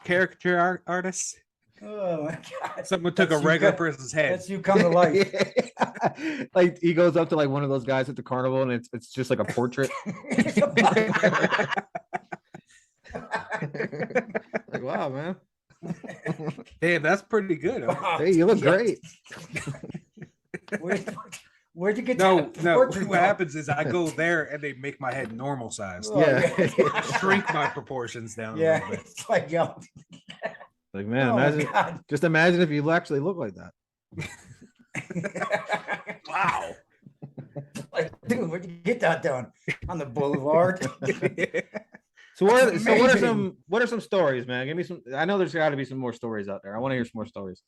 caricature artists? Oh my god! Someone took That's a you regular got- person's head. That's you come to life. Like he goes up to like one of those guys at the carnival and it's just like a portrait. Like, wow, man. Damn, that's pretty good. Hey, you look great. Where'd you get No, that no. portrait What from? happens is I go there and they make my head normal sized. Oh, Yeah. Shrink my proportions down a Yeah, little bit. it's like, yo, Like, man, oh my imagine god. just imagine if you actually look like that. Wow. Like, dude, where'd you get that done? On the boulevard? So what? That's So what are amazing. some stories, man? Give me some. I know there's got to be some more stories out there. I want to hear some more stories.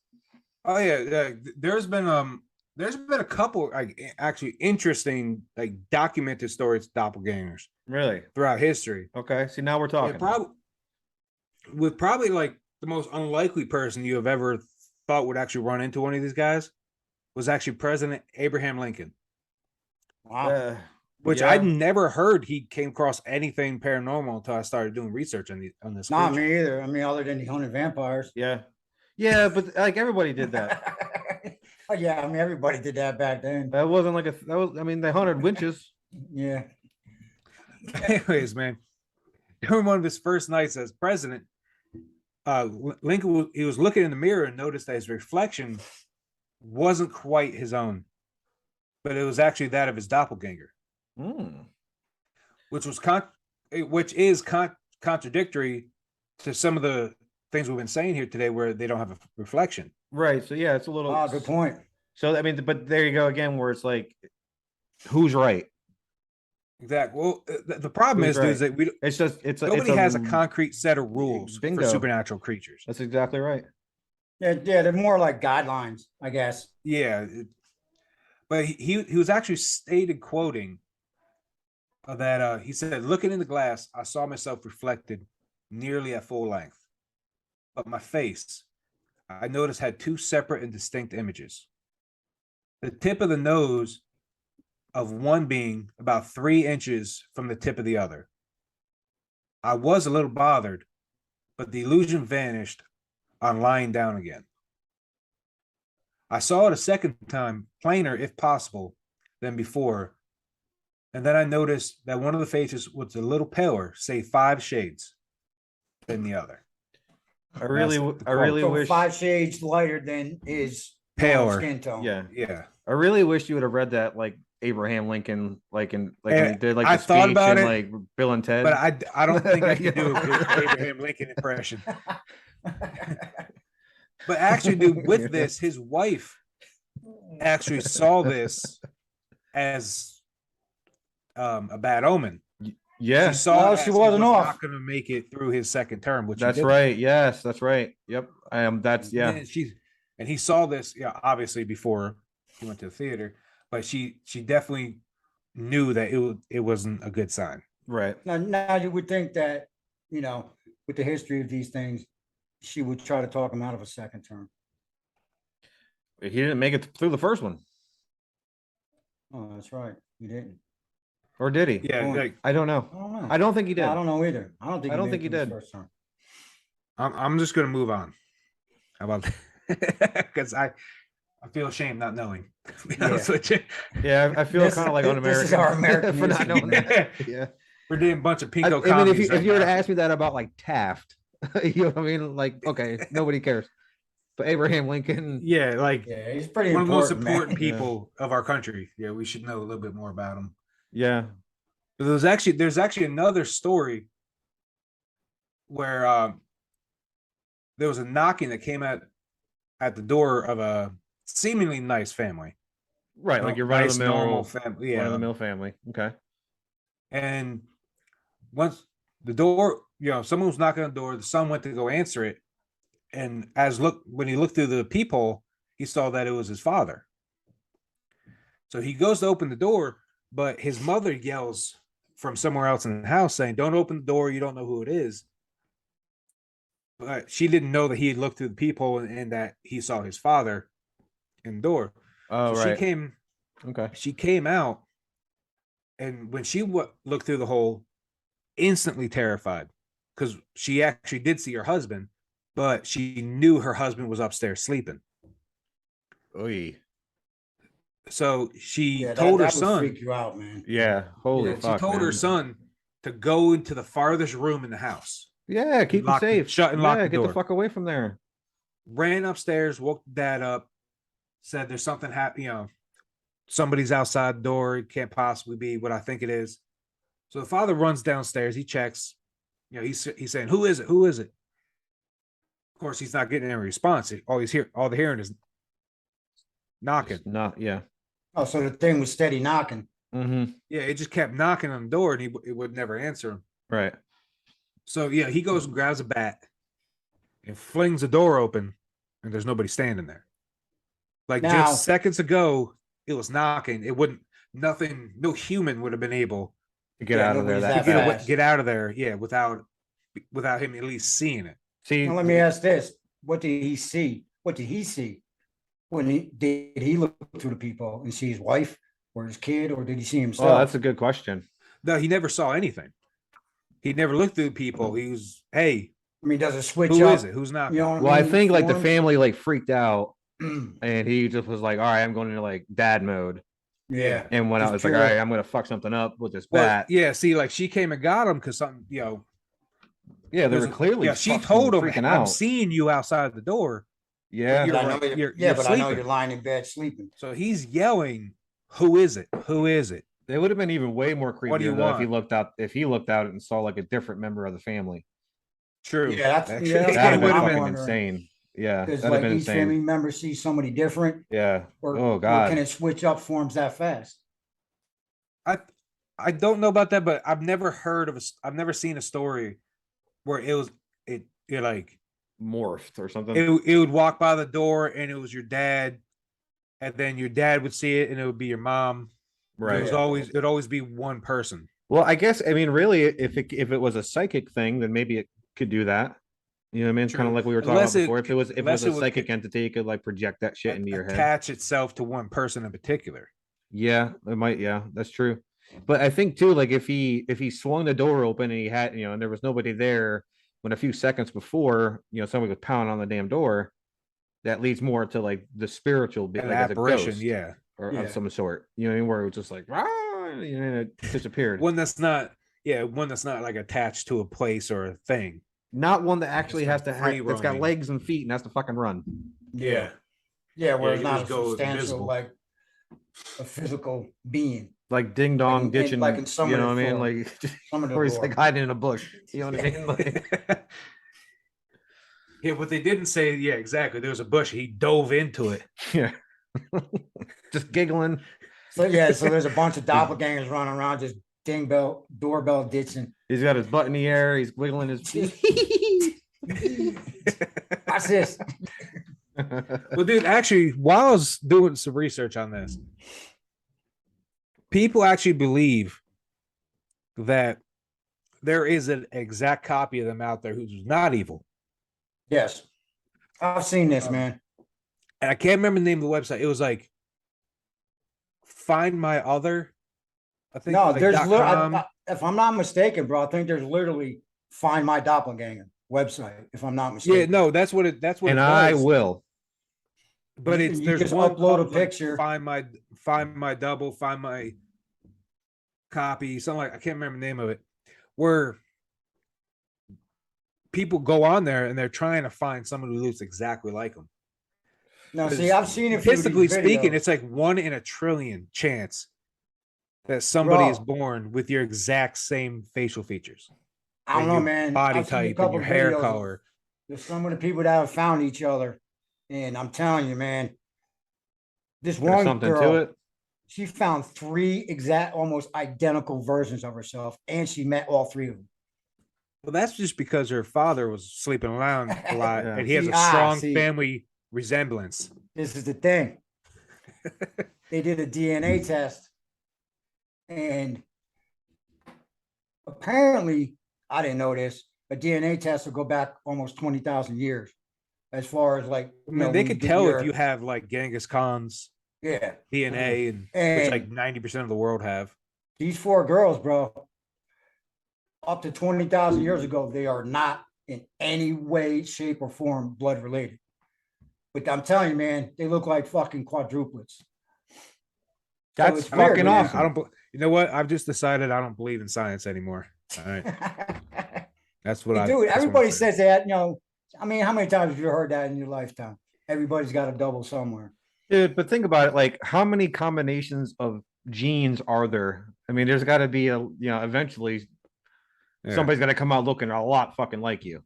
Oh yeah. There's been a couple like actually interesting like documented stories of doppelgangers Really? throughout history. Okay. See, now we're Yeah, talking. probably like the most unlikely person you have ever thought would actually run into one of these guys was actually President Abraham Lincoln, Wow. which Yeah. I'd never heard he came across anything paranormal until I started doing research on this. Not creature. me either. I mean, other than he hunted vampires. Yeah. Yeah, but like everybody did that. Oh, yeah, I mean, everybody did that back then. That wasn't like that was. I mean, they hunted winches. Yeah. Anyways, man, during one of his first nights as president, Lincoln he was looking in the mirror and noticed that his reflection wasn't quite his own, but it was actually that of his doppelganger, Hmm. which is contradictory to some of the things we've been saying here today where they don't have a reflection. Right. So yeah, it's a little. Ah, good point. So I mean, but there you go again, where it's like, who's right? Exactly. Well, the problem Who's is right? that It's just it's nobody has a concrete set of rules for bingo. supernatural creatures. That's exactly right. Yeah, they're more like guidelines, I guess. Yeah, but he was actually stated quoting that he said, "Looking in the glass, I saw myself reflected nearly at full length, but my face, I noticed, had two separate and distinct images. The tip of the nose of one being about 3 inches from the tip of the other. I was a little bothered, but the illusion vanished on lying down again. I saw it a second time, plainer if possible than before, and then I noticed that one of the faces was a little paler, say 5 shades, than the other." I really So wish. 5 shades lighter than his Paler. skin tone. Yeah, Yeah. I really wish you would have read that like Abraham Lincoln, like in like when he did like I the thought speech about in it, like Bill and Ted. but I don't think I can do a good Abraham Lincoln impression. But actually, dude, with this, his wife actually saw this as a bad omen. Yeah, She saw Oh, it she as he wasn't was off. not going to make it through his second term, which he that's didn't. right. Yes, that's right. Yep, I am. That's yeah. And he saw this, yeah, obviously before he went to the theater, but she definitely knew that it wasn't a good sign. Right. Now you would think that, with the history of these things, she would try to talk him out of a second term. He didn't make it through the first one, Oh, that's right. He didn't. or did he? Yeah, Well, like I I don't know. don't know. I don't think he did. I don't know either. I don't think. I don't made think he it through his did. First term. I'm just gonna move on. How about that? Because I feel ashamed not knowing. To be honest with you. Yeah, I feel This- kind of like this un-American. is our American for not knowing that. Yeah. We're doing a bunch of I pinko mean, comedies if right you were to now. ask me that about like Taft, you know what I mean? Like, okay, nobody cares. But Abraham Lincoln, Yeah, like Yeah, he's pretty one of the most important. man. important people of our country. Yeah, we should know a little bit more about him. yeah, But there's actually another story where there was a knocking that came at the door of a seemingly nice family. right. Like you're run of Nice, the normal mill, family. run of Yeah. the mill family. Okay. And once the door, someone was knocking on the door, the son went to go answer it. And when he looked through the peephole, he saw that it was his father. So he goes to open the door, but his mother yells from somewhere else in the house saying, "Don't open the door. You don't know who it is." But she didn't know that he had looked through the peephole and that he saw his father in the door. Oh, So right. Okay. She came out, and when she looked through the hole, instantly terrified, because she actually did see her husband, but she knew her husband was upstairs sleeping. Oy. So she Yeah, told her that would son. freak you out, man. Yeah. Holy Yeah, fuck. She told her man. son to go into the farthest room in the house. Yeah, keep him safe. Shut and lock the get door. the fuck away from there. Ran upstairs, woke dad up, said there's something happening, somebody's outside the door. It can't possibly be what I think it is. So the father runs downstairs. He checks. He's saying, "Who is it? Who is it?" Of course, he's not getting any response. All the hearing is knocking. Just not. Yeah. Oh, so the thing was steady knocking. Mm-hmm. Yeah, it just kept knocking on the door, and it would never answer him. Right. So yeah, he goes and grabs a bat and flings the door open, and there's nobody standing there. Like Now- just seconds ago, it was knocking. It wouldn't. Nothing. No human would have been able To get out of there. nobody's That that fast. fast. get out of there. Yeah, without him at least seeing it. See, Now let me ask this: what did he see? What did he see? Did he look through the people and see his wife or his kid, or did he see himself? oh, that's a good question. No, he never saw anything. He never looked through people. He was, hey, I mean, does it switch who up? is it? Who's knocking? You know what Well, I mean? think like the Forms? family like freaked out, Mm, and he just was like, "All right, I'm going into like dad mode," yeah. and went out. Just It's like, "All pure- right, I'm gonna fuck something up with this Well, bat." yeah, see, like she came and got him because something, Yeah, they were there's- clearly. yeah, she fucking told him, freaking "I'm out. seeing you outside the door." Yeah, you're But I know right. you're, You're but I know sleeping. you're lying in bed sleeping. So he's yelling, "Who is it? Who is it?" it would have been even way more creepy What do you though if he want? looked out. If he looked out and saw like a different member of the family. True. Yeah, that's- Actually, yeah, that's That'd have what been I'm fucking wondering. insane. Yeah, Because that'd have like been each family insane. member sees somebody different, Yeah. or Oh or can God. it switch up forms that fast? I I don't know about that, but I've never heard of I've never seen a story where it like Morphed or something. it would walk by the door and it was your dad, and then your dad would see it and it would be your mom. It Right. was always it'd always be one person. Well, I guess I mean really if it was a psychic thing, then maybe it could do that. You know what I mean? Kind of True. like we were talking Unless about it before. If it was unless a it would psychic entity, it could like project that shit into your head. attach itself to one person in particular. Yeah, it might. Yeah, that's true. But I think too, like if he swung the door open and he had, and there was nobody there when a few seconds before, somebody was pounding on the damn door, that leads more to like the spiritual bit, An like as a apparition, ghost yeah. or Yeah. of some sort. You know what I mean? Where it was just like, and it disappeared. One that's not like attached to a place or a thing. Not one that actually It's has not to free have that's got roaming. legs and feet and has to fucking run. Yeah, Yeah, where you it's can not a just go substantial invisible. like a physical being. Like ding dong in- ditching, like in you know what I mean? Summer Like Some of the where he's lore. like hiding in a bush. You know what I mean? Like, Yeah, what they didn't say, yeah, exactly. There was a bush. He dove into it. yeah. Just giggling. So yeah, so there's a bunch of doppelgangers running around just doorbell ditching. He's got his butt in the air. He's wiggling his feet. Watch this. Well, dude, actually, while I was doing some research on this, people actually believe that there is an exact copy of them out there who's not evil. Yes, I've seen this, man. And I can't remember the name of the website. It was like Find My Other. I think No, like there's .com. if I'm not mistaken, bro, I think there's literally Find My Doppelganger website. If I'm not mistaken. Yeah, no, that's what it And it I was. will. But You- it's you there's just one upload a called, like, picture. find my double, find my copy, something like I can't remember the name of it, where people go on there and they're trying to find someone who looks exactly like them. No, see, I've seen a few of these Statistically speaking, videos. it's like 1 in a trillion chance that somebody is Bro. born with your exact same facial features. I don't and know, your man. Body I've seen a type and couple your hair videos of- color. There's some of the people that have found each other, and I'm telling you, man, this There's one something girl, to it. she found 3 exact, almost identical versions of herself, and she met all 3 of them. Well, that's just because her father was sleeping around a lot, Yeah. and he has See, a strong see. family resemblance. This is the thing. They did a DNA test, and apparently, I didn't know this. A DNA test will go back almost 20,000 years, as far as like. I mean, they could tell if you have like Genghis Khan's Yeah, DNA, and which And- like 90% of the world have. these 4 girls, bro, up to 20,000 years ago, they are not in any way, shape, or form blood related. But I'm telling you, man, they look like fucking quadruplets. That's it's weird, fucking man. awesome. I don't. You know what? I've just decided I don't believe in science anymore. All right, that's what I. Dude, that's what I'm everybody saying. says that, I mean, how many times have you heard that in your lifetime? Everybody's got a double somewhere. Dude, but think about it. Like, how many combinations of genes are there? I mean, there's got to be eventually Yeah. somebody's got to come out looking a lot fucking like you.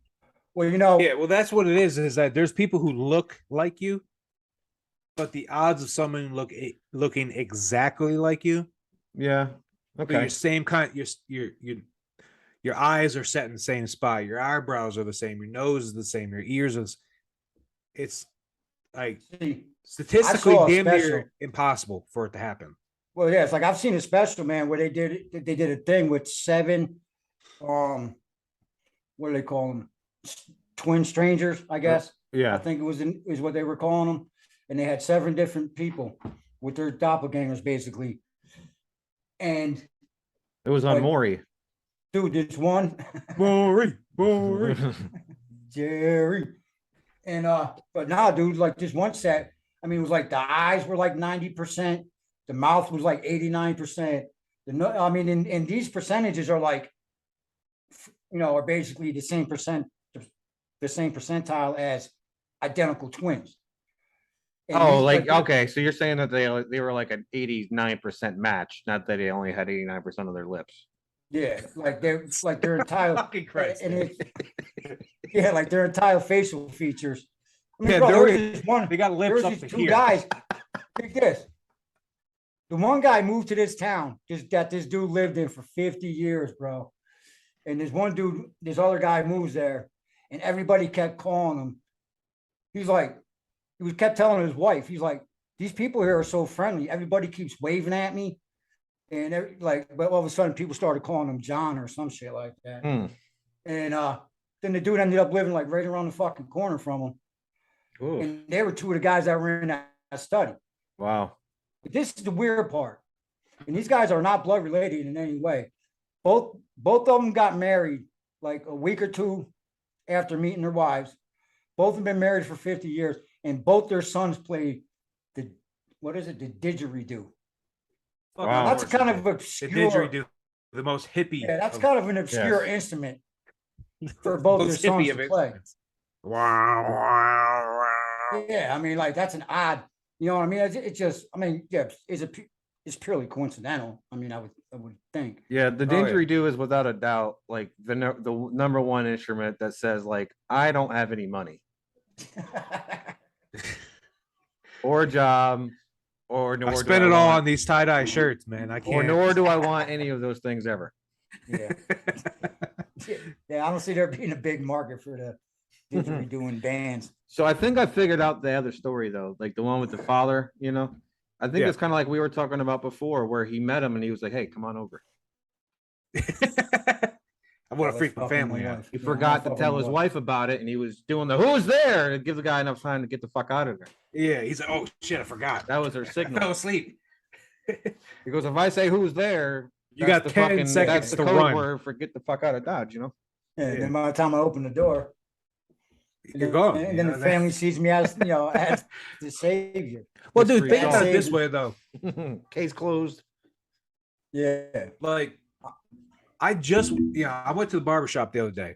Well, Yeah, well, that's what it is that there's people who look like you, but the odds of someone looking exactly like you, Yeah. but Okay. your same kind, your eyes are set in the same spot, your eyebrows are the same, your nose is the same, your ears is. It's like see, statistically saw a damn special. near impossible for it to happen. well, yeah, it's like I've seen a special, man, where they did a thing with 7, what do they call them? Twin strangers, I guess. I Yeah. think is what they were calling them. And they had 7 different people with their doppelgangers, basically. And It was on Like- Maury. dude, this one, Boring. Jerry. And but now, dude, like this one set, I mean, it was like the eyes were like 90%, the mouth was like 89%. I mean, and these percentages are like, are basically the same percentile as identical twins. And Oh, these- like but- okay. So you're saying that they were like an 89% match, not that they only had 89% of their lips. Yeah, like their entire Fucking Christ. and it's yeah, like their entire facial features. I mean, Yeah, bro, there was they're- this one. They got There lips was up these to two here. guys. Like this. The one guy moved to this town, just that this dude lived in for 50 years, bro. And this one dude, this other guy moves there, and everybody kept calling him. He's like, kept telling his wife, he's like, these people here are so friendly. Everybody keeps waving at me. And but all of a sudden people started calling him John or some shit like that. Hmm. And then the dude ended up living like right around the fucking corner from him. Ooh, And they were two of the guys that were in that study. wow. But this is the weird part. And these guys are not blood related in any way. Both of them got married like a week or two after meeting their wives. Both have been married for 50 years, and both their sons play the didgeridoo. Wow. That's kind of the obscure. didgeridoo, the most hippie. Yeah, that's of- kind of an obscure instrument for both their most sons hippie to of play. instruments. Wow. Yeah, I mean, like that's an odd, you know what I mean? It's just, I mean, yeah, it's purely coincidental. I mean, I would think. Yeah, the Oh, yeah. didgeridoo is without a doubt like the number one instrument that says like I don't have any money or a job or nor I do spent it all want- on these tie-dye shirts, man. I or can't. nor do I want any of those things ever. Yeah. Yeah, I don't see there being a big market for the didgeridoo bands. So I think I figured out the other story though, like the one with the father, you know. I think Yeah. it's kind of like we were talking about before, where he met him and he was like, "Hey, come on over." I want to freak my Fucking family my out. wife. He Yeah, forgot I'm to fucking tell my his wife. wife about it, and he was doing the "Who's there?" to give the guy enough time to get the fuck out of there. Yeah, he's like, oh shit, I forgot. That was her I fell signal. asleep. He goes, "If I say who's there, You that's got the 10 fucking- seconds that's the to code run. word for get the fuck out of Dodge." You know. Yeah, Yeah. then by the time I open the door, You're gone. and you then know, the that- family sees me as as the savior. Well, dude, Mystery think about solved. it this way though. Case closed. Yeah. Like, I went to the barbershop the other day,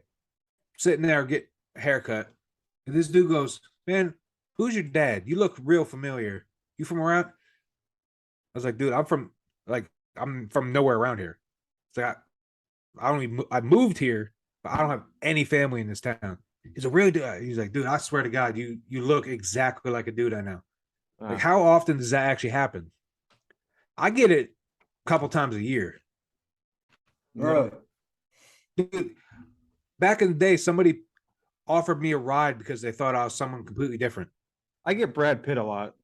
sitting there get a haircut, and this dude goes, "Man, who's your dad? You look real familiar. You from around?" I was like, "Dude, I'm from nowhere around here." It's like I moved here, but I don't have any family in this town. He's a really dude. He's like, "Dude, I swear to God, you look exactly like a dude I know." Like, Ah. how often does that actually happen? I get it a couple times a year. Really? Dude, back in the day, somebody offered me a ride because they thought I was someone completely different. I get Brad Pitt a lot.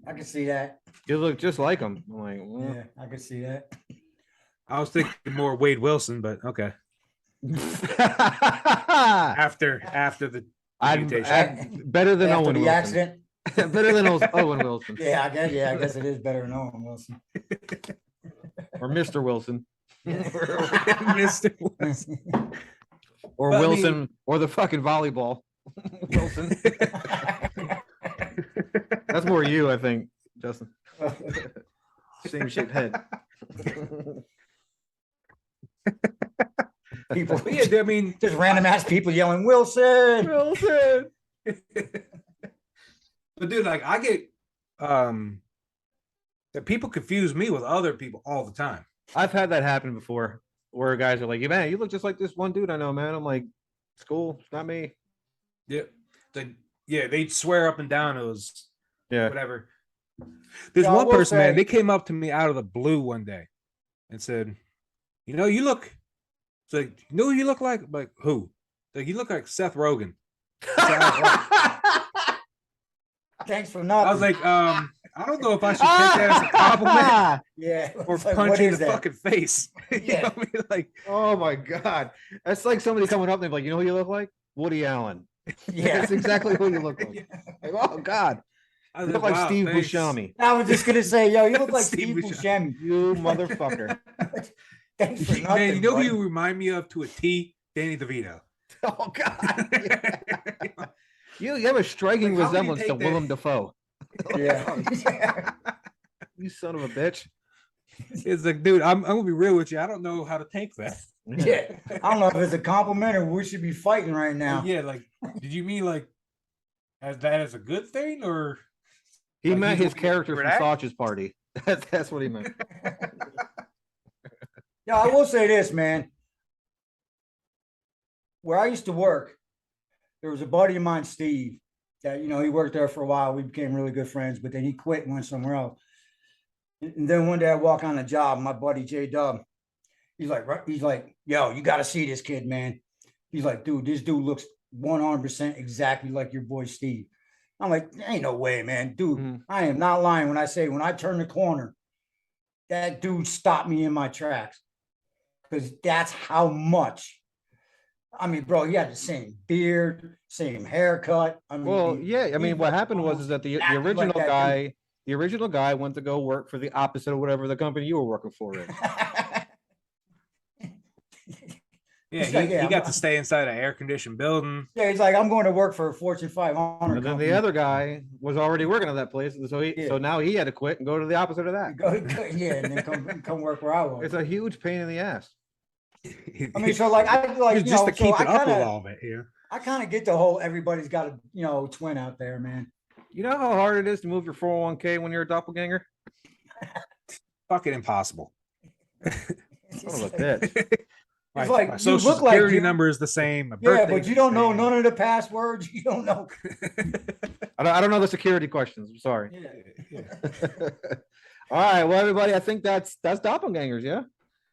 I can see that. You look just like him. I'm like, well. Yeah, I can see that. I was thinking more Wade Wilson, but okay. I'm After the mutation. better than After Owen the Wilson. accident. Better than Owen Wilson Yeah, I guess it is better than Owen Wilson. or Mr. Wilson Mr. Wilson. or But I Wilson or the fucking volleyball Wilson. That's more you, I think, Justin. Same shaped head. People, But yeah, I mean, just random ass people yelling Wilson. Wilson. but dude, like I get that people confuse me with other people all the time. I've had that happen before, where guys are like, "Yeah, man, you look just like this one dude I know, man." I'm like, "It's cool, it's not me." Yep. They'd swear up and down it was Yeah. whatever. There's Yeah, I one will person, man, say- they came up to me out of the blue one day and said, "You know, you look." It's like, "You know who you look like?" I'm like, "Who?" Like, "You look like Seth Rogen." Thanks for nothing. I was like, I don't know if I should take that as a compliment yeah. or It's like, punch what you in is the that? fucking face. You know Yeah. what I mean? Like, Oh my god, that's like somebody coming up and they're like, "You know who you look like? Woody Allen." Yeah. That's exactly who you look like. Like, oh god, I you was look like wow, Steve thanks. Buscemi. I was just gonna say, yo, you look like Steve Steve Buscemi. You motherfucker. Thanks for nothing. Man, you know who buddy. you remind me of to a T? Danny DeVito. Oh god. You have a striking Like, how can you resemblance to take that- Willem Dafoe. Yeah. You son of a bitch. It's like, dude, I'm gonna be real with you. I don't know how to take that. Yeah. I don't know if it's a compliment or we should be fighting right now. Yeah, like, did you mean like as that as a good thing or He Like, meant he's his looking character for from that? Sausage Party. That's what he meant. Yeah, I will say this, man. Where I used to work, there was a buddy of mine, Steve, that he worked there for a while. We became really good friends, but then he quit and went somewhere else. And then one day I walk on the job, my buddy J Dub, he's like, yo, you got to see this kid, man. He's like, dude, this dude looks 100% exactly like your boy Steve. I'm like, ain't no way, man, dude. I am not lying when I say when I turn the corner, that dude stopped me in my tracks because that's how much. I mean, bro, he had the same beard, same haircut. I mean, Well, yeah. I mean, what happened was that the exactly original like that guy, the original guy went to go work for the opposite of whatever the company you were working for is. Yeah, He's he, like, yeah, he got I'm- to stay inside an air-conditioned building. Yeah, he's like, I'm going to work for a Fortune 500 And then company. the other guy was already working at that place, and so Yeah. so now he had to quit and go to the opposite of that. Yeah, and then come work where I was. It's a huge pain in the ass. I mean, so like I like just to so keep I it up with kinda, all of it here. I kind of get the whole everybody's got a twin out there, man. You know how hard it is to move your 401k when you're a doppelganger? Fucking impossible. It's Son of a like- bitch. My, like, my you social look like security you- number is the same. My Yeah, birthday's but you the don't know same. none of the passwords. You don't know. I don't know the security questions. I'm sorry. Yeah. All right, well, everybody, I think that's doppelgangers. Yeah,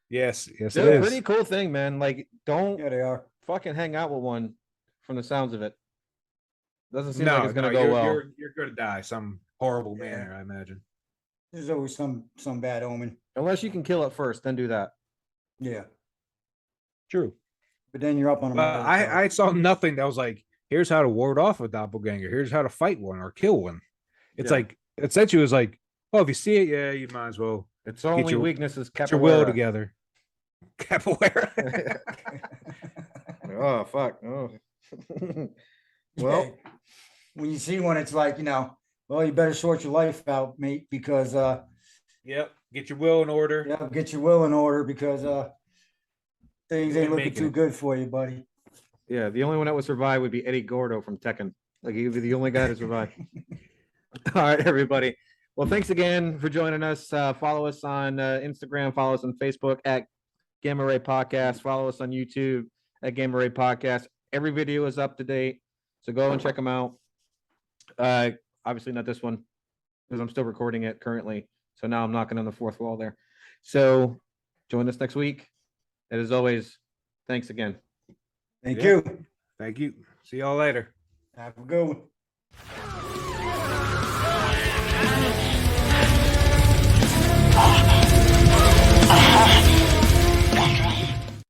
Yes, it they're a is. pretty cool thing, man. Like, don't Yeah, they are. fucking hang out with one. From the sounds of it, doesn't seem No, like it's gonna no, go you're, well. You're gonna die some horrible Yeah. manner, I imagine. There's always some bad omen. Unless you can kill it first, then do that. Yeah, True. but then you're up on a. But murder charge. I saw nothing that was like, here's how to ward off a doppelganger. Here's how to fight one or kill one. It's Yeah. like essentially it was like, oh, if you see it, yeah, you might as well Its only your- weakness is get your will capoeira. together. Capoeira. Oh fuck! Oh. Yeah. Well, when you see one, it's like well, you better sort your life out, mate, because Yep. Get your will in order. yeah, get your will in order because things You're ain't looking making too it. good for you, buddy. yeah, the only one that would survive would be Eddie Gordo from Tekken. Like he'd be the only guy to survive. All right, everybody. Well, thanks again for joining us. Follow us on Instagram. Follow us on Facebook at Gamma Ray Podcast. Follow us on YouTube at Gamma Ray Podcast. Every video is up to date, so go and check them out. Obviously not this one because I'm still recording it currently. So now I'm knocking on the fourth wall there. So join us next week. And as always, thanks again. Thank Yeah. you. Thank you. See y'all later. Have a good one.